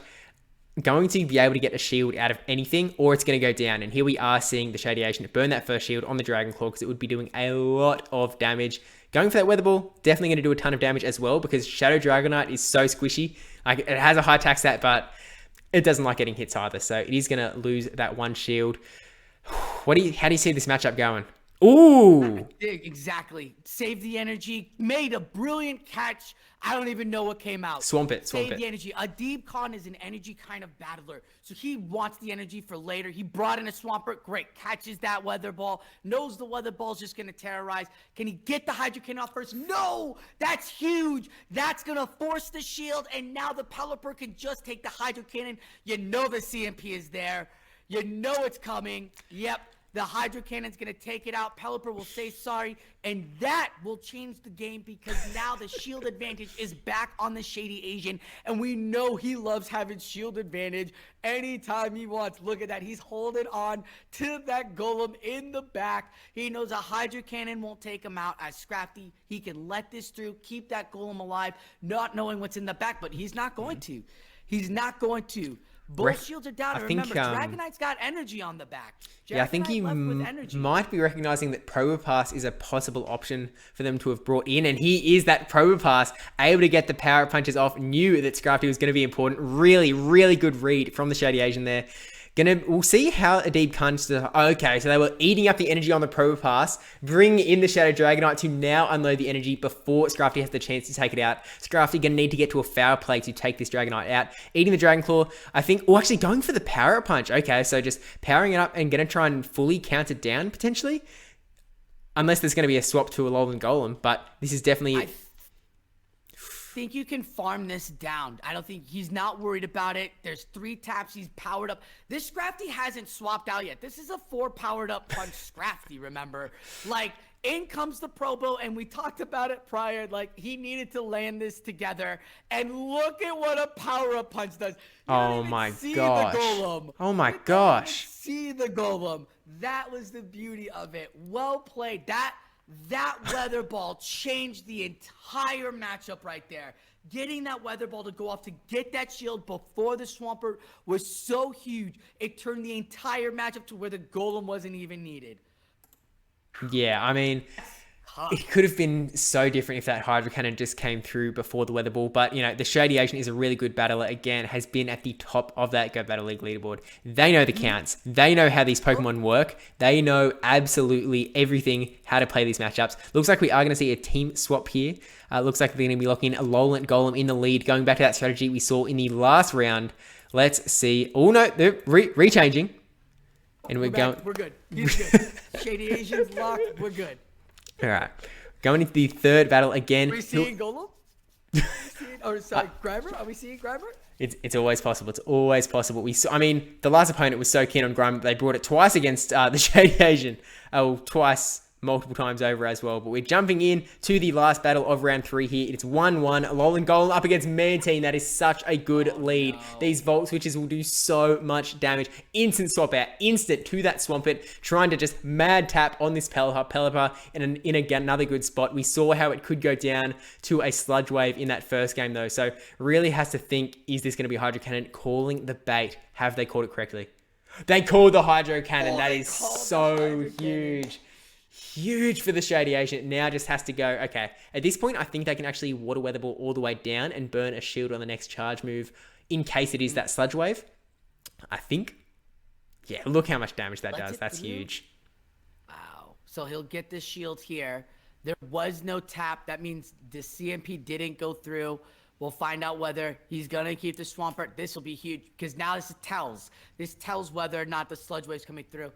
going to be able to get a shield out of anything, or it's going to go down. And here we are seeing the ShadowAsian burn that first shield on the Dragon Claw because it would be doing a lot of damage. Going for that Weather Ball, definitely going to do a ton of damage as well because Shadow Dragonite is so squishy. Like, it has a high attack stat, but it doesn't like getting hits either. So it is going to lose that one shield. How do you see this matchup going? Ooh! Exactly. Save the energy. Made a brilliant catch. I don't even know what came out. Swamp it. Save the energy. A Deep Con is an energy kind of battler. So he wants the energy for later. He brought in a Swampert. Great. Catches that Weather Ball. Knows the Weather Ball's just going to terrorize. Can he get the Hydro Cannon off first? No! That's huge. That's going to force the shield. And now the Pelipper can just take the Hydro Cannon. You know the CMP is there. You know it's coming. Yep. The Hydro Cannon's going to take it out. Pelipper will say sorry, and that will change the game because now the shield advantage is back on the ShadowAsian, and we know he loves having shield advantage anytime he wants. Look at that. He's holding on to that Golem in the back. He knows a Hydro Cannon won't take him out. As Scrafty, he can let this through, keep that Golem alive, not knowing what's in the back, but he's not going to. He's not going to. Both shields are down. Remember, Dragonite's got energy on the back. Yeah, I think he might be recognizing that Probopass is a possible option for them to have brought in, and he is that Probopass, able to get the power punches off, knew that Scrafty was going to be important. Really, really good read from the ShadowAsian there. We'll see how a Deep comes to. Okay, so they were eating up the energy on the Probopass, bring in the Shadow Dragonite to now unload the energy before Scrafty has the chance to take it out. Scrafty gonna need to get to a foul play to take this Dragonite out. Eating the Dragon Claw, I think, or actually going for the Power Punch. Okay, so just powering it up and gonna try and fully count it down potentially, unless there's gonna be a swap to a Alolan Golem. But this is definitely. I think you can farm this down. I don't think he's not worried about it. There's 3 taps. He's powered up. This Scrafty hasn't swapped out yet. This is a 4 powered up punch Scrafty, remember? Like, in comes the Probo, and we talked about it prior. Like, he needed to land this together. And look at what a power up punch does. Oh my gosh. Oh my gosh. See the Golem. That was the beauty of it. Well played. That Weather Ball changed the entire matchup right there. Getting that Weather Ball to go off to get that shield before the Swampert was so huge. It turned the entire matchup to where the Golem wasn't even needed. Yeah, I mean, it could have been so different if that Hydro Cannon just came through before the Weather Ball. But, you know, the ShadowAsian is a really good battler. Again, has been at the top of that Go Battle League leaderboard. They know the counts. They know how these Pokemon work. They know absolutely everything, how to play these matchups. Looks like we are going to see a team swap here. Looks like they're going to be locking in Alolan Golem in the lead, going back to that strategy we saw in the last round. Let's see. Oh, no, they're rechanging. And we're going. We're good. He's good. ShadowAsian's locked. We're good. All right, going into the third battle again. Are we seeing Golem? Grimer? Are we seeing Grimer? It's always possible. It's always possible. The last opponent was so keen on Grimer, they brought it twice against the ShadowAsian. Twice, multiple times over as well. But we're jumping in to the last battle of round 3 here. It's 1-1. Alolan Golem up against Mantine. That is such a good lead. No. These Volt Switches will do so much damage. Instant swap out. Instant to that Swampert. Trying to just mad tap on this Pelipper in another good spot. We saw how it could go down to a Sludge Wave in that first game though. So really has to think, is this going to be Hydro Cannon? Calling the bait. Have they called it correctly? They called the Hydro Cannon. That is so huge. Huge for the ShadyaSian. It now just has to go, okay. At this point, I think they can actually water weather ball all the way down and burn a shield on the next charge move in case it is that sludge wave. I think. Yeah, look how much damage that does. That's huge. Wow. So he'll get this shield here. There was no tap. That means the CMP didn't go through. We'll find out whether he's going to keep the Swampert. This will be huge because now this tells. This tells whether or not the sludge wave's coming through.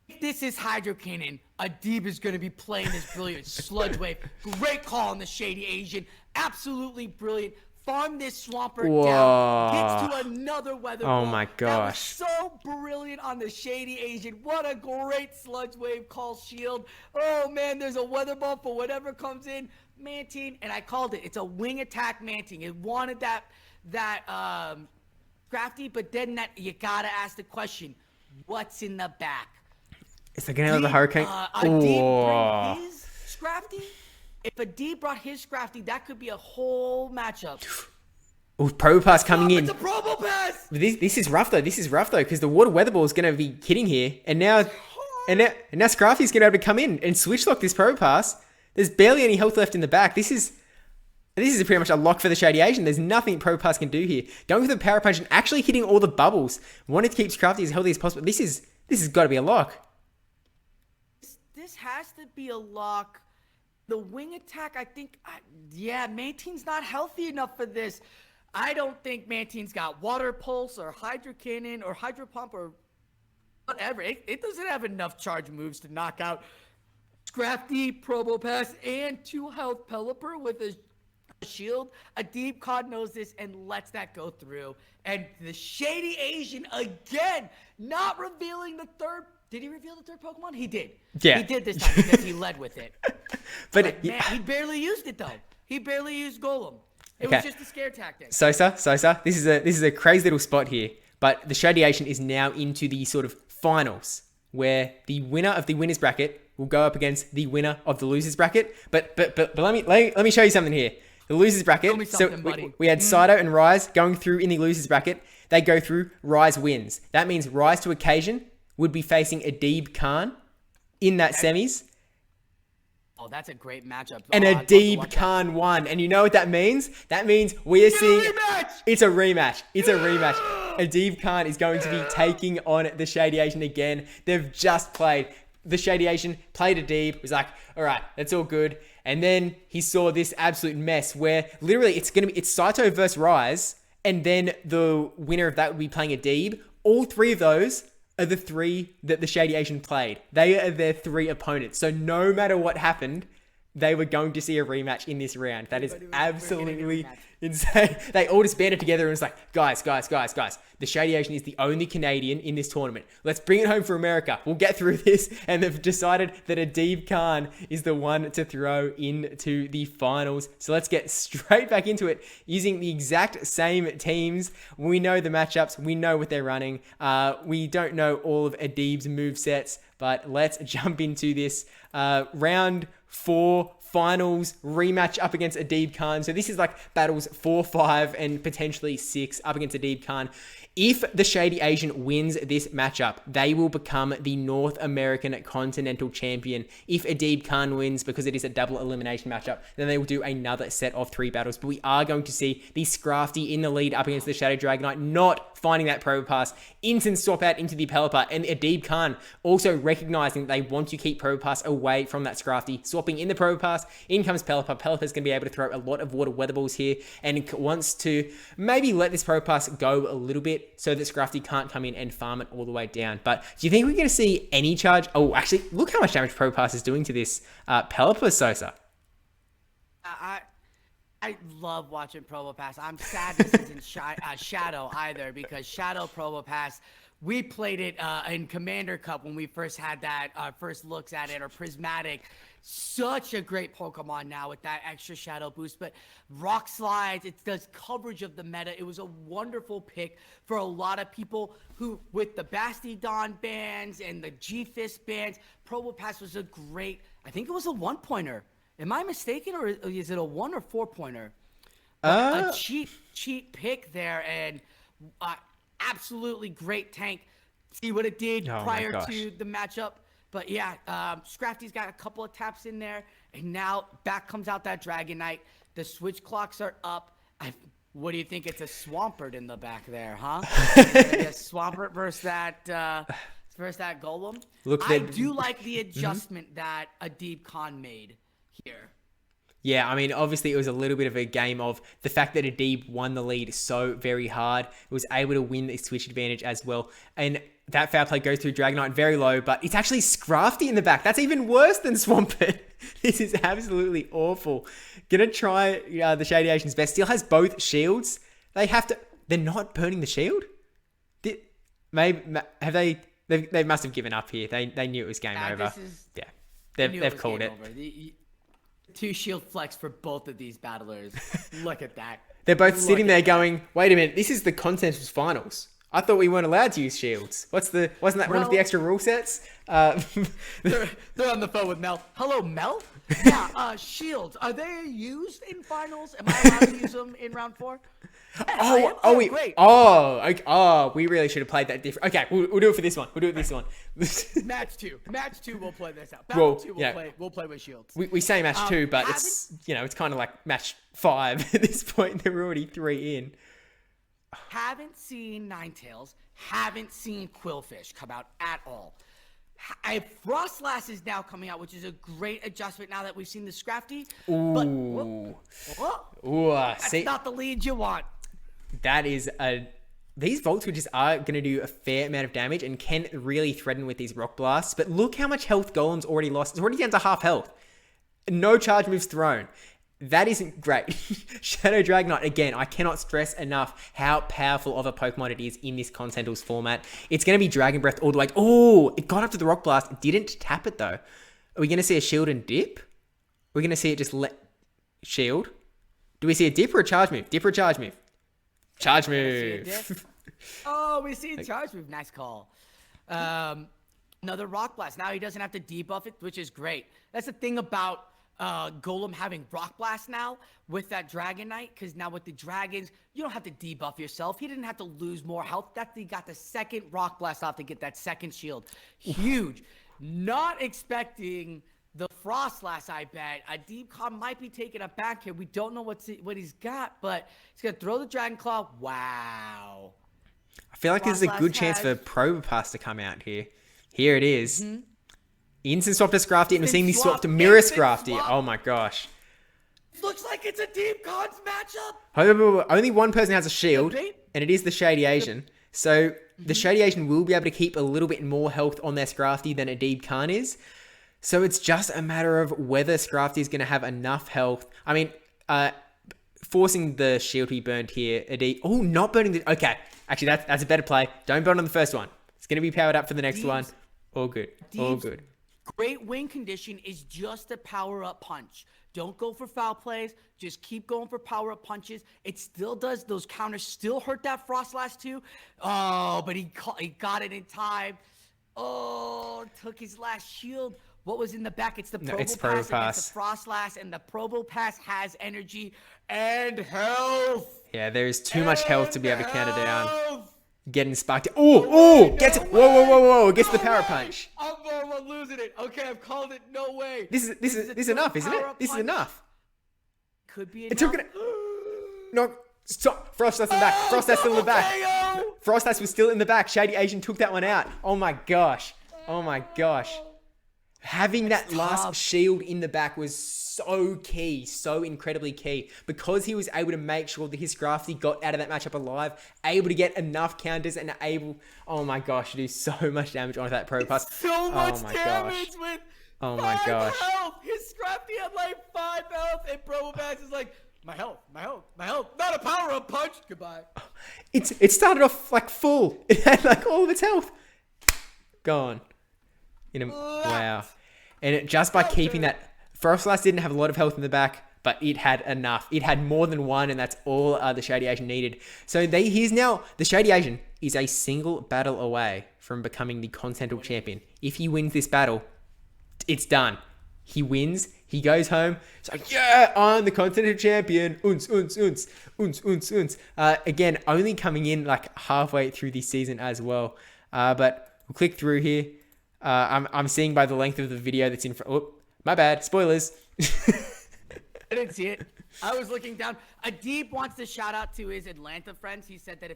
If this is Hydro Cannon, Adib is going to be playing this brilliant sludge wave. Great call on the ShadyaSian. Absolutely brilliant. Farm this Swampert down. Gets to another weather ball. Oh my gosh. That was so brilliant on the ShadyaSian. What a great sludge wave call shield. Oh man, there's a weather ball for whatever comes in. Mantine, and I called it. It's a wing attack Mantine. It wanted that Crafty, but then you gotta ask the question, what's in the back? Is it gonna have the Hurricane? Adib bring his Scrafty? If Adib brought his Scrafty, that could be a whole matchup. Oh, Probo Pass coming in. It's a Probo Pass! This is rough though. This is rough though, because the water weather ball is gonna be hitting here, and now Scrafty's gonna be able to come in and switch lock this Probo Pass. There's barely any health left in the back. This is pretty much a lock for the ShadyaSian. There's nothing Probo Pass can do here. Going for the Power Punch and actually hitting all the bubbles. Wanted to keep Scrafty as healthy as possible. This has got to be a lock. This has to be a lock. The wing attack, I think, Mantine's not healthy enough for this. I don't think Mantine's got Water Pulse or Hydro Cannon or Hydro Pump or whatever. It doesn't have enough charge moves to knock out Scrafty, Probo Pass, and 2 health Pelipper with a shield. Adib Khan knows this and lets that go through. And the ShadyaSian again, not revealing the third. Did he reveal the third Pokemon? He did. Yeah. He did this time because he led with it. But man, he barely used it though. He barely used Golem. It was just a scare tactic. Sosa, this is a crazy little spot here. But the ShadyaSian is now into the sort of finals where the winner of the winners bracket will go up against the winner of the losers bracket. But let me show you something here. The losers bracket. We had Saito and Rise going through in the losers bracket. They go through. Rise wins. That means Rise to Occasion would be facing Adib Khan in that semis. Oh, that's a great matchup. And Adib Khan won. And you know what that means? That means we are seeing... It's a rematch. It's a rematch. Adib Khan is going to be taking on the ShadyaSian again. They've just played. The ShadyaSian played Adib. Was like, all right, that's all good. And then he saw this absolute mess where literally it's Saito versus Rise. And then the winner of that would be playing Adib. All 3 of those are the 3 that the ShadyaSian played. They are their 3 opponents. So no matter what happened, they were going to see a rematch in this round. That is absolutely insane. They all just banded together and was like, guys. The ShadyaSian is the only Canadian in this tournament. Let's bring it home for America. We'll get through this. And they've decided that Adib Khan is the one to throw into the finals. So let's get straight back into it using the exact same teams. We know the matchups. We know what they're running. We don't know all of Adib's movesets, but let's jump into this round 4 finals rematch up against Adib Khan. So this is like battles 4, 5, and potentially 6 up against Adib Khan. If the ShadyaSian wins this matchup, they will become the North American Continental Champion. If Adib Khan wins, because it is a double elimination matchup, then they will do another set of 3 battles. But we are going to see the Scrafty in the lead up against the Shadow Dragonite, not finding that Probo Pass, instant swap out into the Pelipper, and Adib Khan also recognizing that they want to keep Probo Pass away from that Scrafty, swapping in the Probo Pass. In comes Pelipper. Pelipper's going to be able to throw a lot of water weather balls here and wants to maybe let this Probo Pass go a little bit so that Scrafty can't come in and farm it all the way down. But do you think we're going to see any charge? Oh, actually, look how much damage Probo Pass is doing to this Pelipper, Sosa. I love watching Probo Pass. I'm sad this isn't Shadow either, because Shadow Probo Pass, we played it in Commander Cup when we first had that first looks at it, or Prismatic. Such a great Pokemon now with that extra Shadow boost, but Rock Slides, it does coverage of the meta. It was a wonderful pick for a lot of people who, with the Bastidon bans and the G-Fist bans, Probo Pass was a great, I think it was a 1-pointer. Am I mistaken, or is it a 1 or 4-pointer? A cheap pick there, and absolutely great tank. See what it did prior to the matchup. But yeah, Scrafty's got a couple of taps in there, and now back comes out that Dragon Knight. The switch clocks are up. What do you think? It's a Swampert in the back there, huh? A Swampert versus that Golem. I do like the adjustment that Adib Khan made here. Yeah, I mean, obviously it was a little bit of a game of the fact that Adib won the lead so very hard. It was able to win the switch advantage as well. And that foul play goes through Dragon Knight very low, but it's actually Scrafty in the back. That's even worse than Swampert. This is absolutely awful. Gonna try the TheShadyAsian's best. Still has both shields. They're not burning the shield? They must have given up here. They knew it was game over. They've called it. The 2 shield flex for both of these battlers. Look at that. They're both sitting there going, wait a minute, this is the Continentals Finals. I thought we weren't allowed to use shields. Wasn't that one of the extra rule sets? They're on the phone with Mel. Hello, Mel? Yeah, shields. Are they used in finals? Am I allowed to use them in round 4? Great. We really should have played that different. Okay, we'll do it for this one. Match 2. Match 2, we'll play this out. Battle 2, we'll play with shields. We say match 2, but it's kind of like match 5 at this point. They're already 3 in. Haven't seen Ninetales, haven't seen Quillfish come out at all. Frostlass is now coming out, which is a great adjustment now that we've seen the Scrafty. Ooh. That's not the lead you want. That is these Volt Switches are going to do a fair amount of damage and can really threaten with these Rock Blasts. But look how much health Golem's already lost. It's already down to half health. No charge moves thrown. That isn't great. Shadow Dragonite, again, I cannot stress enough how powerful of a Pokemon it is in this Continentals format. It's going to be Dragon Breath all the way. Oh, it got up to the Rock Blast. It didn't tap it, though. Are we going to see a shield and dip? We're going to see it just shield. Do we see a dip or a charge move? Dip or a charge move? Charge move. Oh, we see a charge move. Nice call. Another Rock Blast. Now he doesn't have to debuff it, which is great. That's the thing about Golem having Rock Blast now with that Dragon Knight, because now with the dragons, you don't have to debuff yourself. He didn't have to lose more health. That he got the second Rock Blast off to get that second shield. Huge. Not expecting the Frostlass, I bet. Adib Khan might be taking a back here. We don't know what he's got, but he's going to throw the Dragon Claw. Wow. I feel like there's a good chance for Probopass to come out here. Here it is. Instant swap to Scrafty, and we're seeing this swap to Mirror Scrafty. Oh my gosh. Looks like it's Adib Khan's matchup. Only one person has a shield, and it is the TheShadyAsian. So the TheShadyAsian will be able to keep a little bit more health on their Scrafty than Adib Khan is. So it's just a matter of whether Scrafty is going to have enough health. I mean, forcing the shield to be burned here. Oh, not burning the... Okay, actually, that's a better play. Don't burn on the first one. It's going to be powered up for the next one. All good. All good. Great win condition is just a power-up punch. Don't go for foul plays. Just keep going for power-up punches. It still does. Those counters still hurt that Frostlass too. Oh, but he got it in time. Oh, took his last shield. What was in the back? It's the Probopass against the Frostlass, and the Probopass has energy and health. Yeah, there is too much health to be able to counter down. Getting sparked. Oh, gets it. Whoa. Gets the power punch. I'm losing it. Okay, I've called it. No way. This is enough, isn't it? This is enough. Could be enough. It took it. No, stop. Frostlass in the back. Frostlass still in the back. Frostlass was still in the back. TheShadyAsian took that one out. Oh my gosh. Having that last shield in the back was so key, so incredibly key, because he was able to make sure that his Scrafty got out of that matchup alive, able to get enough counters, and oh my gosh, to do so much damage onto that Probopass. So much damage with 5 health. His Scrafty had like 5 health, and Probopass is like, my health. Not a power-up punch. Goodbye. It started off like full. It had like all of its health gone. Wow. And just by keeping that, Frostlass didn't have a lot of health in the back, but it had enough. It had more than one, and that's all the TheShadyAsian needed. So he's now, the TheShadyAsian is a single battle away from becoming the Continental champion. If he wins this battle, it's done. He wins, he goes home. It's like, yeah, I'm the Continental champion. Again, only coming in like halfway through this season as well. But we'll click through here. I'm seeing by the length of the video that's in front. Oh, my bad. Spoilers. I didn't see it. I was looking down. Adib wants to shout out to his Atlanta friends. He said that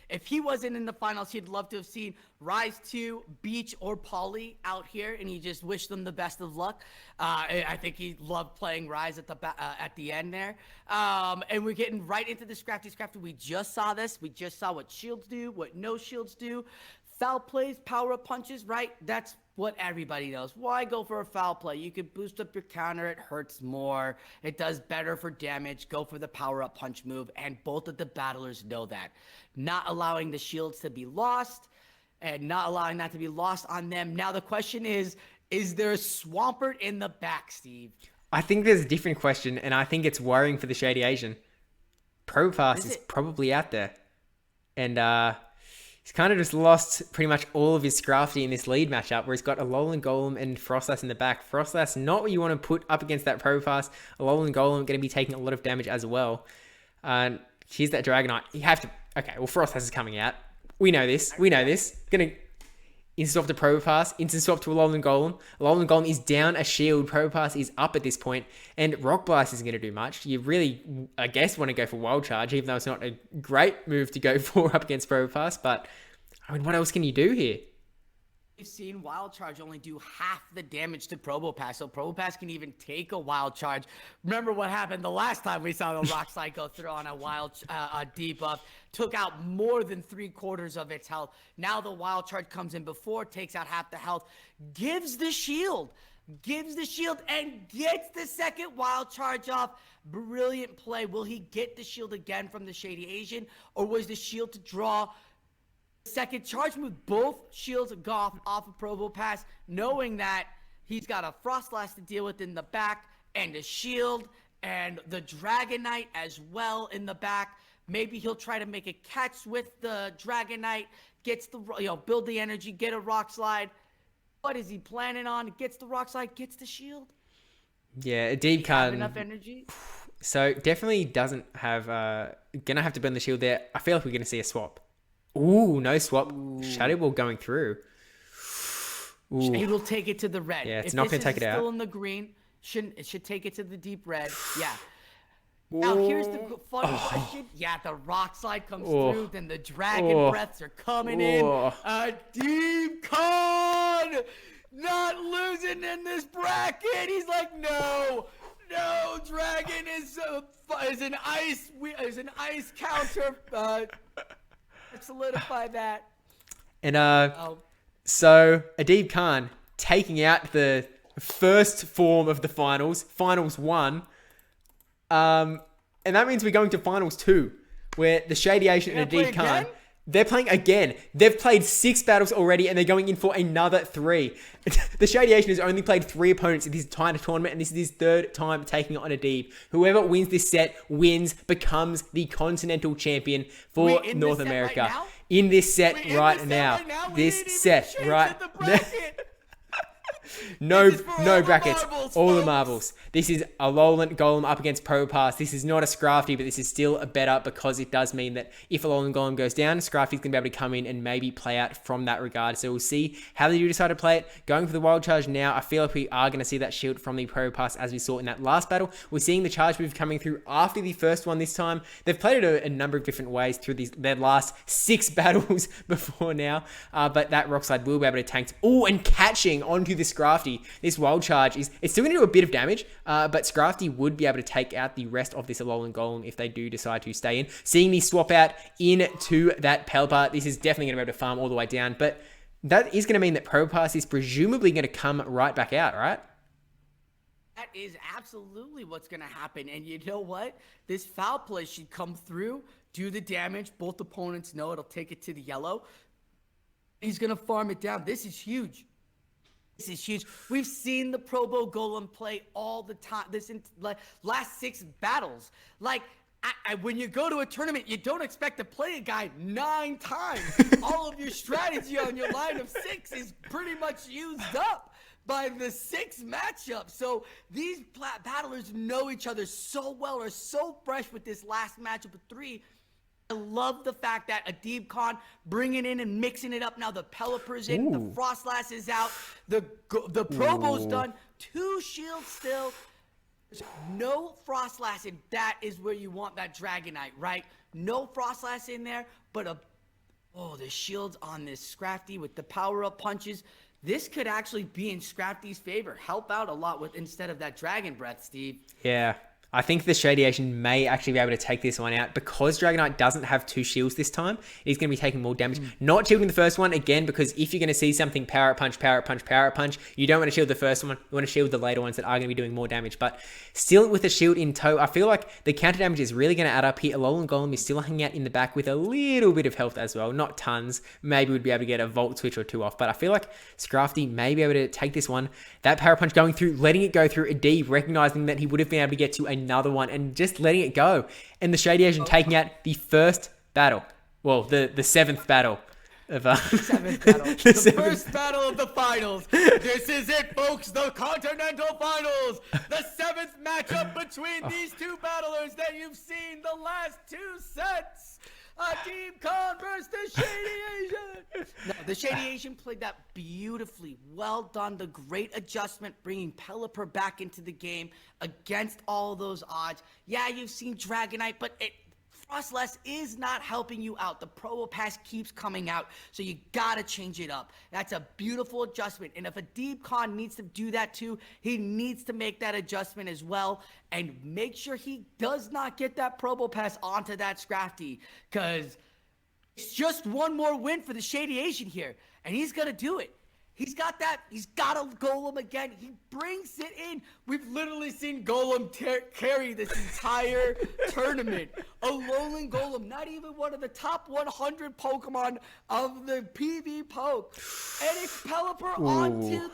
if he wasn't in the finals, he'd love to have seen Rise 2, Beach, or Pauly out here, and he just wished them the best of luck. I think he loved playing Rise at the end there. And we're getting right into the Scrafty. We just saw this. We just saw what shields do, what no shields do. Foul plays, power-up punches, right? That's what everybody knows. Why go for a foul play? You can boost up your counter. It hurts more. It does better for damage. Go for the power-up punch move. And both of the battlers know that. Not allowing the shields to be lost and not allowing that to be lost on them. Now the question is there a Swampert in the back, Steve? I think there's a different question, and I think it's worrying for the TheShadyAsian. Propass is probably out there. And, he's kind of just lost pretty much all of his Scrafty in this lead matchup where he's got a Alolan Golem and Frostlass in the back. Frostlass, not what you want to put up against that Propass. Alolan Golem going to be taking a lot of damage as well. Here's that Dragonite. You have to... Okay, well, Frostlass is coming out. We know this. Going to instant swap to Propass, instant swap to Alolan Golem. Alolan Golem is down a shield. Propass is up at this point, and Rock Blast isn't going to do much. You really, I guess, want to go for Wild Charge, even though it's not a great move to go for up against Propass, but, I mean, what else can you do here? We've seen Wild Charge only do half the damage to Probopass, so Probopass can even take a Wild Charge. Remember what happened the last time we saw the Rock Slide go through on a debuff. Took out more than 3/4 of its health. Now the Wild Charge comes in before, takes out half the health, gives the shield, and gets the second Wild Charge off. Brilliant play. Will he get the shield again from the TheShadyAsian, or was the shield to draw second charge move? Both shields go off of Probopass, knowing that he's got a Frostlass to deal with in the back, and a shield, and the Dragonite as well in the back. Maybe he'll try to make a catch with the Dragonite, gets the, build the energy, get a Rock Slide. What is he planning on? Gets the Rock Slide, gets the shield. Yeah, a deep card. Enough energy. So definitely doesn't have, gonna have to burn the shield there. I feel like we're gonna see a swap. Ooh, no swap. Shadow Ball going through. Ooh. It will take it to the red. Yeah, it's not going to take it out. Still in the green. It should take it to the deep red. Yeah. Now, here's the fun question. Yeah, the Rock Slide comes through. Then the Dragon Breaths are coming in. A Deep Con! Not losing in this bracket. He's like, no, Dragon is an ice counter. Solidify that. And so Adib Khan taking out the first form of the finals 1, and that means we're going to finals 2, where the TheShadyAsian and Adib Khan, they're playing again. They've played 6 battles already, and they're going in for another 3. The TheShadyAsian has only played 3 opponents in this entire tournament, and this is his 3rd time taking on Adib. Whoever wins this set becomes the Continental Champion for North America. In this set right now. This set right now. No brackets. All the marbles. This is a Alolan Golem up against Propass. This is not a Scrafty, but this is still a better, because it does mean that if Alolan Golem goes down, Scrafty's going to be able to come in and maybe play out from that regard. So we'll see how they do decide to play it. Going for the Wild Charge now, I feel like we are going to see that shield from the Propass as we saw in that last battle. We're seeing the charge move coming through after the first one this time. They've played it a number of different ways through their last 6 battles before now, but that Rock Slide will be able to tank. Oh, and catching onto the Scrafty. This Wild Charge it's still going to do a bit of damage, but Scrafty would be able to take out the rest of this Alolan Golem if they do decide to stay in. Seeing me swap out into that Pelipper, this is definitely going to be able to farm all the way down, but that is going to mean that Propass is presumably going to come right back out, right? That is absolutely what's going to happen, and you know what? This foul play should come through, do the damage. Both opponents know it'll take it to the yellow. He's going to farm it down. This is huge. This is huge. We've seen the Probo Golem play all the time. Last 6 battles. When you go to a tournament, you don't expect to play a guy 9 times. All of your strategy on your line of 6 is pretty much used up by the 6 matchup. So these battlers know each other so well, are so fresh with this last matchup of 3. I love the fact that Adib Khan bringing in and mixing it up. Now the Pelipper's in, the Frostlass is out, the Probo's done, 2 shields still. There's no Frostlass, and that is where you want that Dragonite, right? No Frostlass in there, but the shields on this Scrafty with the power-up punches. This could actually be in Scrafty's favor. Help out a lot with instead of that Dragon Breath, Steve. Yeah. I think the TheShadyAsian may actually be able to take this one out because Dragonite doesn't have 2 shields this time. He's going to be taking more damage. Not shielding the first one, again, because if you're going to see something power up punch, power up punch, power up punch, you don't want to shield the first one. You want to shield the later ones that are going to be doing more damage. But still with the shield in tow, I feel like the counter damage is really going to add up here. Alolan Golem is still hanging out in the back with a little bit of health as well. Not tons. Maybe we'd be able to get a Volt Switch or 2 off. But I feel like Scrafty may be able to take this one. That power punch going through, letting it go through Adib, recognizing that he would have been able to get to another one and just letting it go. And the TheShadyAsian taking out the first battle. Well, the 7th battle. Of, 7th battle. The first battle of the finals. This is it, folks. The Continental Finals. The 7th matchup between these 2 battlers that you've seen the last 2 sets. Adib Khan versus the TheShadyAsian. No, the TheShadyAsian played that beautifully. Well done. The great adjustment, bringing Pelipper back into the game against all those odds. Yeah, you've seen Dragonite, but Frostlass is not helping you out. The Probopass keeps coming out, so you gotta change it up. That's a beautiful adjustment, and if Adib Khan needs to do that too, he needs to make that adjustment as well, and make sure he does not get that Probopass onto that Scrafty, because it's just one more win for the TheShadyAsian here, and he's gonna do it. He's got that. He's got a Golem again. He brings it in. We've literally seen Golem carry this entire tournament. A Alolan Golem, not even one of the top 100 Pokemon of the PV Poke. And it's Pelipper onto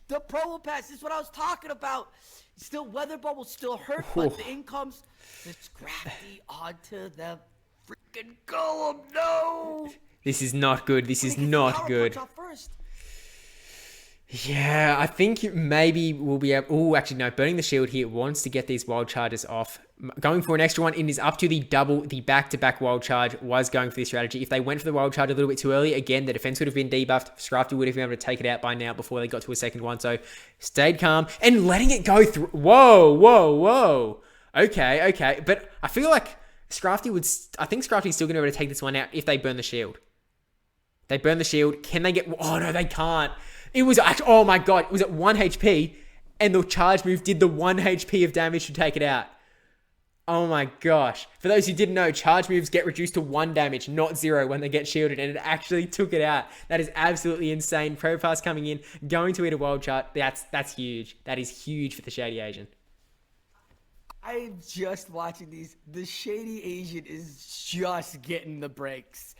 the Probopass. This is what I was talking about. Still, Weather Bubble still hurt, but in comes the Scrafty onto the freaking Golem. No! This is not good. This is not good. Yeah, I think maybe we'll be able... Oh, actually, no. Burning the shield here wants to get these wild charges off. Going for an extra one, it is up to the double. The back-to-back wild charge was going for this strategy. If they went for the wild charge a little bit too early, again, the defense would have been debuffed. Scrafty would have been able to take it out by now before they got to a second one. So, stayed calm and letting it go through. Whoa. Okay. But I feel like Scrafty would... I think Scrafty's still going to be able to take this one out if they burn the shield. They burn the shield. Can they get... Oh, no, they can't. It was actually, oh my god, it was at 1 HP, and the charge move did the 1 HP of damage to take it out. Oh my gosh. For those who didn't know, charge moves get reduced to 1 damage, not 0 when they get shielded, and it actually took it out. That is absolutely insane. Probopass coming in, going to eat a wild charge. That's huge. That is huge for the TheShadyAsian. I'm just watching these. The TheShadyAsian is just getting the breaks.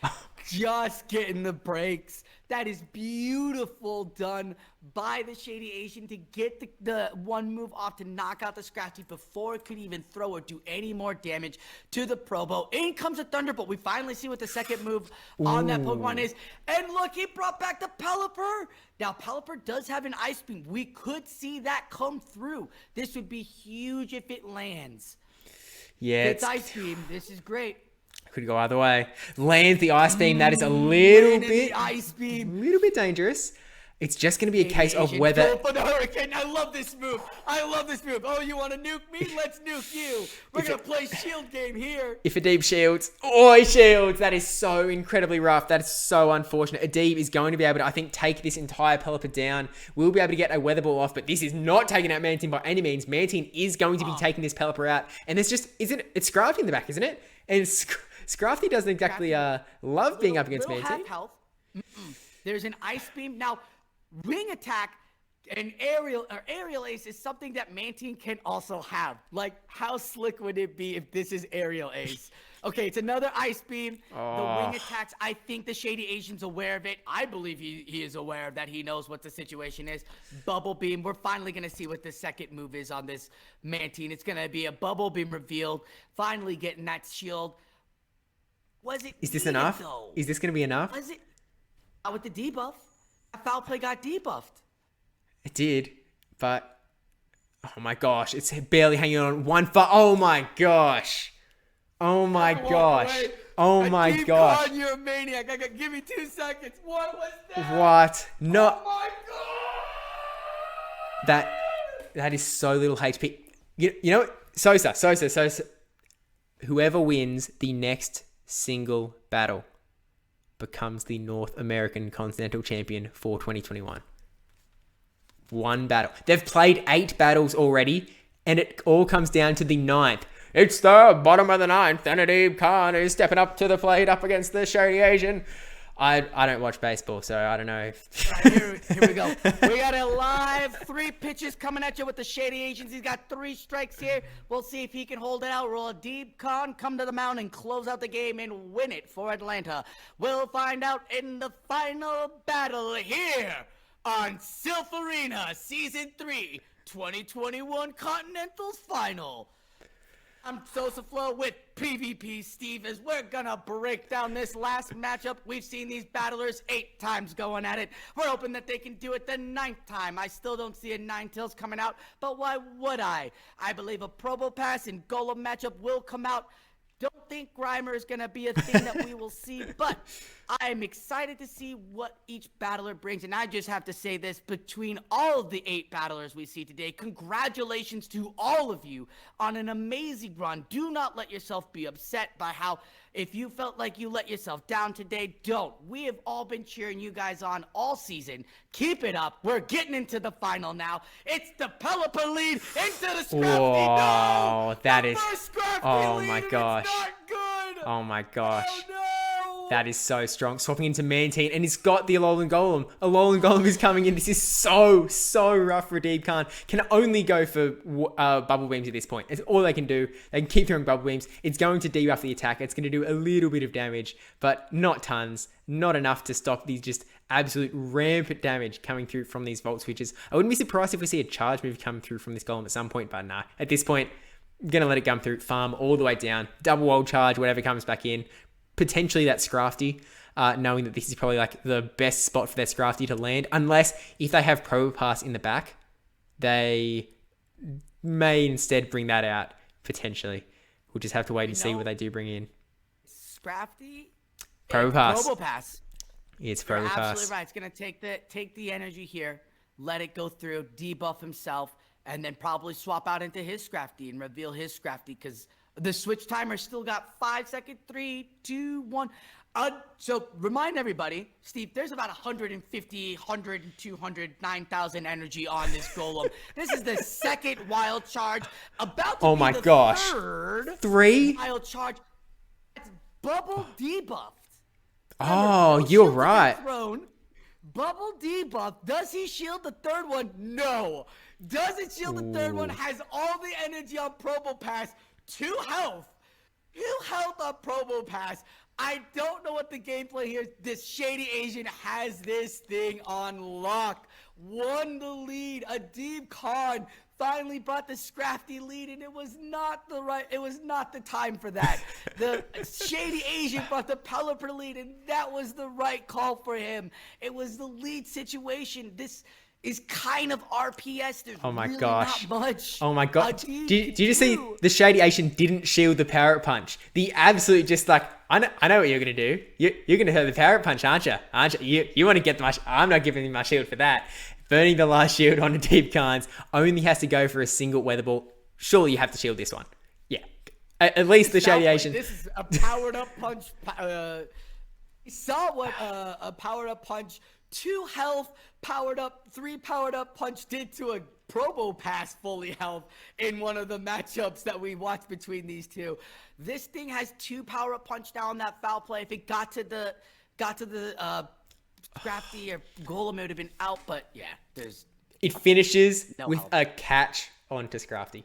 Just getting the breaks. That is beautiful done by the TheShadyAsian to get the one move off to knock out the Scrafty before it could even throw or do any more damage to the Probo. In comes a Thunderbolt. We finally see what the second move on that Pokemon is. And look, he brought back the Pelipper. Now, Pelipper does have an Ice Beam. We could see that come through. This would be huge if it lands. Yeah, it's Ice Beam. This is great. Could go either way. Lands the Ice Beam. That is a little bit... Ice Beam. A little bit dangerous. It's just going to be a case of whether... Go for the Hurricane. I love this move. Oh, you want to nuke me? Let's nuke you. We're going to play shield game here. If Adib shields... Oh, he shields. That is so incredibly rough. That is so unfortunate. Adib is going to be able to, I think, take this entire Pelipper down. We'll be able to get a Weather Ball off, but this is not taking out Mantine by any means. Mantine is going to be taking this Pelipper out. And there's just... It's Scrafty in the back, isn't it? And Scrafty doesn't exactly love being up against Mantine. Half health. There's an Ice Beam. Now... Wing attack and aerial ace is something that Mantine can also have. Like, how slick would it be if this is aerial ace? Okay, it's another Ice Beam. The wing attacks, I think the TheShadyAsian's aware of it. I believe he is aware of that. He knows what the situation is. Bubble Beam. We're finally going to see what the second move is on this Mantine. It's going to be a Bubble Beam revealed. Finally getting that shield. Is this enough? Though? Is this going to be enough? Was it? Not with the debuff. Foul play got debuffed. It did, but oh my gosh, it's barely hanging on one foot. Oh my gosh. Oh my gosh. You're a maniac. Give me 2 seconds. What was that? What? No. Oh my god. That is so little HP. You know, Sosa. Whoever wins the next single battle becomes the North American Continental Champion for 2021. One battle. They've played 8 battles already, and it all comes down to the 9th. It's the bottom of the 9th, and Adib Khan is stepping up to the plate up against the TheShadyAsian. I don't watch baseball, so I don't know. Right, here we go. We got a live 3 pitches coming at you with the SqeakyNL. He's got 3 strikes here. We'll see if he can hold it out. Will Adib Khan come to the mound and close out the game and win it for Atlanta? We'll find out in the final battle here on Silph Arena Season 3 2021 Continentals Final. I'm Sosa Flow with PvP Steve, as we're gonna break down this last matchup. We've seen these battlers 8 times going at it. We're hoping that they can do it the 9th time. I still don't see a Ninetales coming out, but why would I? I believe a Probo Pass and Golem matchup will come out. Don't think Grimer is gonna be a thing that we will see, but I'm excited to see what each battler brings. And I just have to say this, between all of the 8 battlers we see today, congratulations to all of you on an amazing run. Do not let yourself be upset by how, if you felt like you let yourself down today, don't. We have all been cheering you guys on all season. Keep it up. We're getting into the final now. It's the Pelipper lead into the Scrafty. Whoa, No! that The is... first Scrafty Oh lead, my and gosh. it's not good. Oh my gosh. Oh no! That is so strong. Swapping into Mantine, and he's got the Alolan Golem. Alolan Golem is coming in. This is so rough for Adib Khan. Can only go for Bubble Beams at this point. It's all they can do. They can keep throwing Bubble Beams. It's going to debuff the attack. It's going to do a little bit of damage, but not tons. Not enough to stop these just absolute rampant damage coming through from these Volt Switches. I wouldn't be surprised if we see a charge move come through from this Golem at some point, but nah. At this point, I'm going to let it come through, farm all the way down. Double wall charge, whatever comes back in. Potentially that Scrafty, knowing that this is probably like the best spot for their Scrafty to land, unless if they have Probo Pass in the back, they may instead bring that out, potentially. We'll just have to wait and see what they do bring in. Scrafty? Probo Pass. Probo Pass. It's You're Probo Pass. absolutely right. It's going to take the energy here, let it go through, debuff himself, and then probably swap out into his Scrafty and reveal his Scrafty, because the switch timer still got 5 seconds. 3, 2, 1. So remind everybody, Steve, there's about 150, 100, 200, 9,000 energy on this Golem. This is the second wild charge. About to be the third 3 wild charge. It's bubble debuffed. Oh, you're right. Bubble debuff. Does he shield the third one? No. Does it shield the third one? Has all the energy on Probo Pass. 2 health. 2 health on Probo Pass. I don't know what the gameplay here is. This TheShadyAsian has this thing on lock. Won the lead. Adib Khan finally brought the Scrafty lead, and it was not the time for that. The TheShadyAsian brought the Pelipper lead, and that was the right call for him. It was the lead situation. This is kind of RPS. There's really not much. Oh my god. Did you just see the TheShadyAsian didn't shield the Parrot Punch? The absolute just like, I know what you're going to do. You're going to hurt the Parrot Punch, aren't you? You want to get the I'm not giving you my shield for that. Burning the last shield on Adib Khan's, only has to go for a single Weather Ball. Surely you have to shield this one. Yeah. At least the TheShadyAsian. This is a powered up punch. You saw what a powered up punch, 2 health, powered up, 3 powered up punch did to a Probo Pass fully health in one of the matchups that we watched between these two. This thing has 2 power up punch now on that foul play. If it got to the Scrafty or Golem, it would have been out, but yeah, it finishes no with help. a catch onto Scrafty.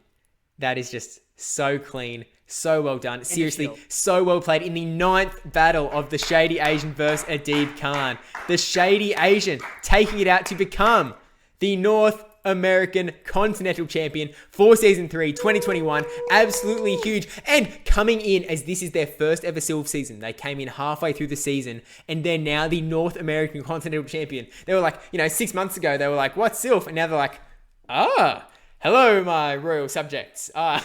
That is just so clean, so well done. Seriously, so well played in the 9th battle of the TheShadyAsian versus Adib Khan. The TheShadyAsian taking it out to become the North American Continental Champion for Season 3, 2021. Absolutely huge. And coming in as this is their first ever Silph season. They came in halfway through the season and they're now the North American Continental Champion. They were like, 6 months ago, they were like, what's Silph? And now they're like, Hello, my royal subjects. I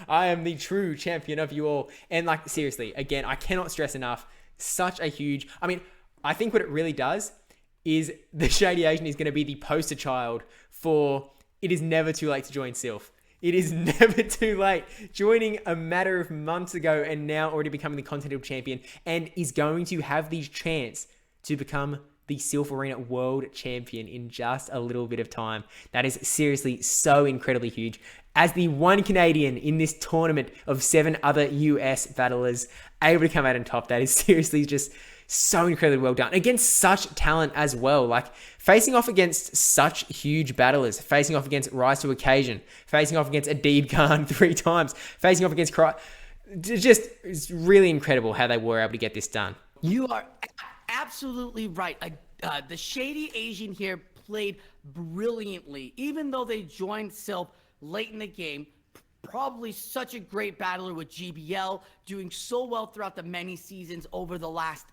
am the true champion of you all. And like, seriously, again, I cannot stress enough, such a huge, I think what it really does is TheShadyAsian is going to be the poster child for it is never too late to join Silph. It is never too late. Joining a matter of months ago and now already becoming the Continental champion, and is going to have the chance to become the Silph Arena world champion in just a little bit of time. That is seriously so incredibly huge. As the one Canadian in this tournament of 7 other US battlers able to come out on top, that is seriously just so incredibly well done. Against such talent as well, like facing off against such huge battlers, facing off against Rise to Occasion, facing off against Adib Khan 3 times, facing off against just, it's really incredible how they were able to get this done. You are absolutely right. TheShadyAsian here played brilliantly, even though they joined Silph late in the game. Probably such a great battler with GBL, doing so well throughout the many seasons over the last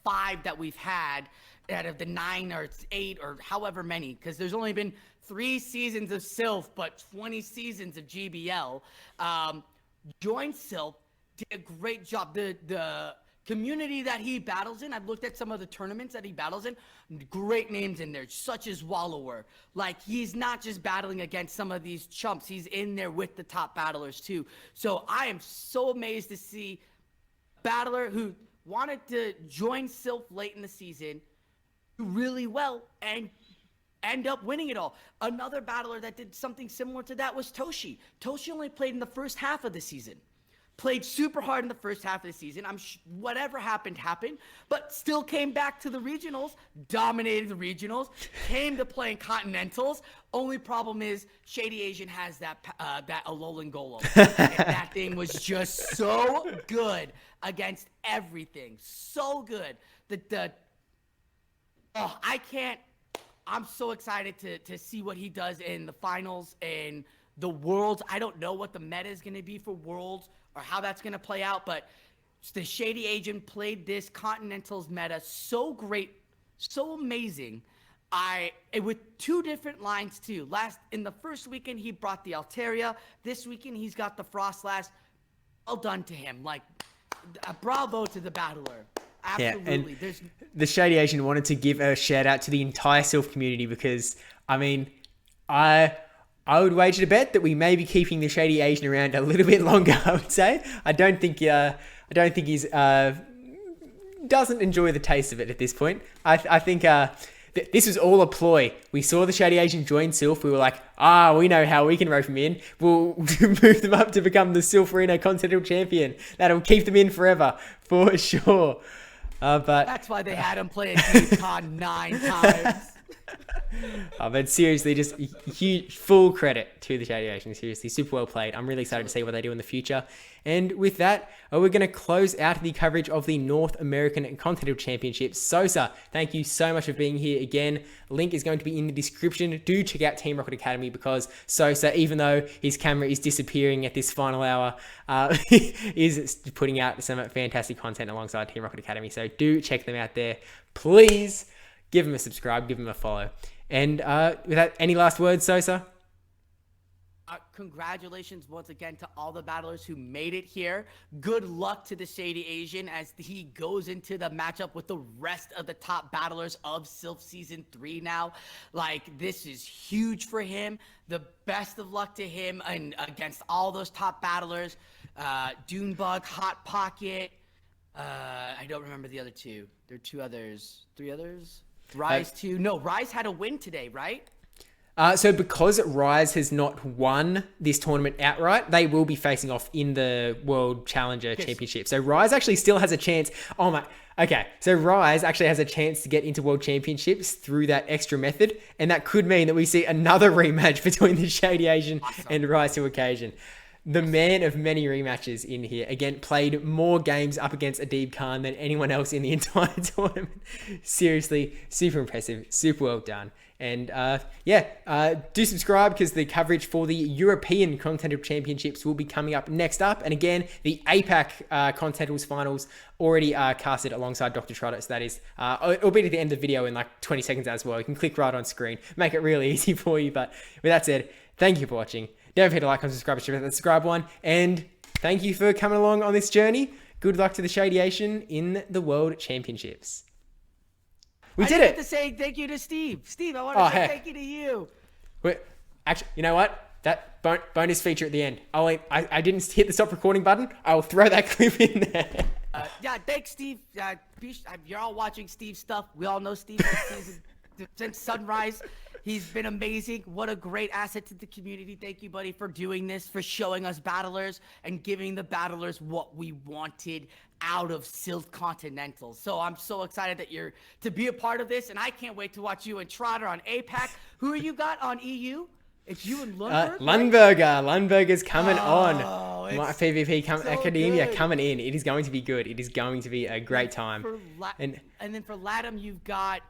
5 that we've had out of the 9 or 8 or however many, because there's only been 3 seasons of Silph, but 20 seasons of GBL. Joined Silph, did a great job. The community that he battles in, I've looked at some of the tournaments that he battles in, great names in there, such as Wallower. Like, he's not just battling against some of these chumps, he's in there with the top battlers too. So I am so amazed to see a battler who wanted to join Silph late in the season do really well and end up winning it all. Another battler that did something similar to that was Toshi. Toshi only played in the first half of the season. Played super hard in the first half of the season. Whatever happened, but still came back to the regionals, dominated the regionals, came to playing Continentals. Only problem is TheShadyAsian has that Alolan Golem. And that thing was just so good against everything. So good. I'm so excited to see what he does in the finals and the Worlds. I don't know what the meta is going to be for Worlds or how that's going to play out, but TheShadyAsian played this Continentals meta so great, so amazing. With 2 different lines too. In the first weekend, he brought the Altaria. This weekend, he's got the Frostlass. Well done to him. Like, bravo to the battler. Absolutely. Yeah, and TheShadyAsian wanted to give a shout out to the entire Silph community because, I would wager to bet that we may be keeping TheShadyAsian around a little bit longer. I would say. I don't think he's doesn't enjoy the taste of it at this point. I think this was all a ploy. We saw TheShadyAsian join Silph. We were like, we know how we can rope him in. We'll move them up to become the Silph Arena Continental champion. That'll keep them in forever for sure. But that's why they had him play a DCon 9 times. But seriously, just huge, full credit to TheShadyAsian. Seriously, super well played. I'm really excited to see what they do in the future. And with that, we're going to close out the coverage of the North American Continental Championships. Sosa, thank you so much for being here again. Link is going to be in the description. Do check out Team Rocket Academy because Sosa, even though his camera is disappearing at this final hour, is putting out some fantastic content alongside Team Rocket Academy. So do check them out there. Please give him a subscribe, give him a follow. And without any last words, Sosa? Congratulations once again to all the battlers who made it here. Good luck to TheShadyAsian as he goes into the matchup with the rest of the top battlers of Silph Season 3 now. Like, this is huge for him. The best of luck to him and against all those top battlers. Dunebug, Hot Pocket. I don't remember the other 2. There are 2 others. 3 others? Rise 2. No, Rise had a win today, right? So because Rise has not won this tournament outright, they will be facing off in the World Challenger Championship. So Rise actually still has a chance. Oh my. Okay, so Rise actually has a chance to get into World Championships through that extra method, and that could mean that we see another rematch between TheShadyAsian and Rise to Occasion. The man of many rematches in here. Again, played more games up against Adib Khan than anyone else in the entire tournament. Seriously, super impressive, super well done. And do subscribe because the coverage for the European Continental Championships will be coming up next up. And again, the APAC Continentals Finals already casted alongside Dr. Trotter. So that is, it'll be at the end of the video in like 20 seconds as well. You can click right on screen, make it really easy for you. But with that said, thank you for watching. Don't forget to like and subscribe if you hit that subscribe one. And thank you for coming along on this journey. Good luck to the ShadyaSian in the World Championships. We did it. I have to say thank you to Steve. Steve, I want to say thank you to you. Wait, actually, you know what? That bonus feature at the end. I didn't hit the stop recording button. I'll throw that clip in there. Yeah, thanks, Steve. You're all watching Steve's stuff. We all know Steve since Sunrise. He's been amazing. What a great asset to the community. Thank you, buddy, for doing this, for showing us battlers and giving the battlers what we wanted out of Silph Continentals. So I'm so excited that you're to be a part of this, and I can't wait to watch you and Trotter on APAC. Who are you got on EU? It's you and Lundberg? Lundberger. Lundberger's coming on. My PvP Academia good. Coming in. It is going to be good. It is going to be a great time. And then for Latam, you've got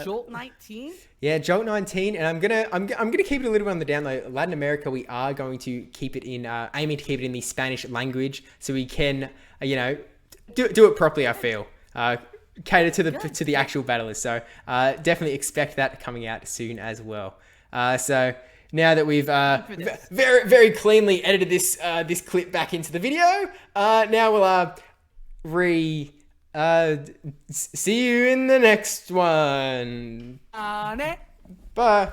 Jolt 19. Yeah, Jolt 19, and I'm gonna keep it a little bit on the down low. Latin America, we are going to keep it in, aiming to keep it in the Spanish language, so we can, do it properly. I feel cater to the actual battlers. So definitely expect that coming out soon as well. So. Now that we've very, very cleanly edited this this clip back into the video, now we'll see you in the next one. Bye.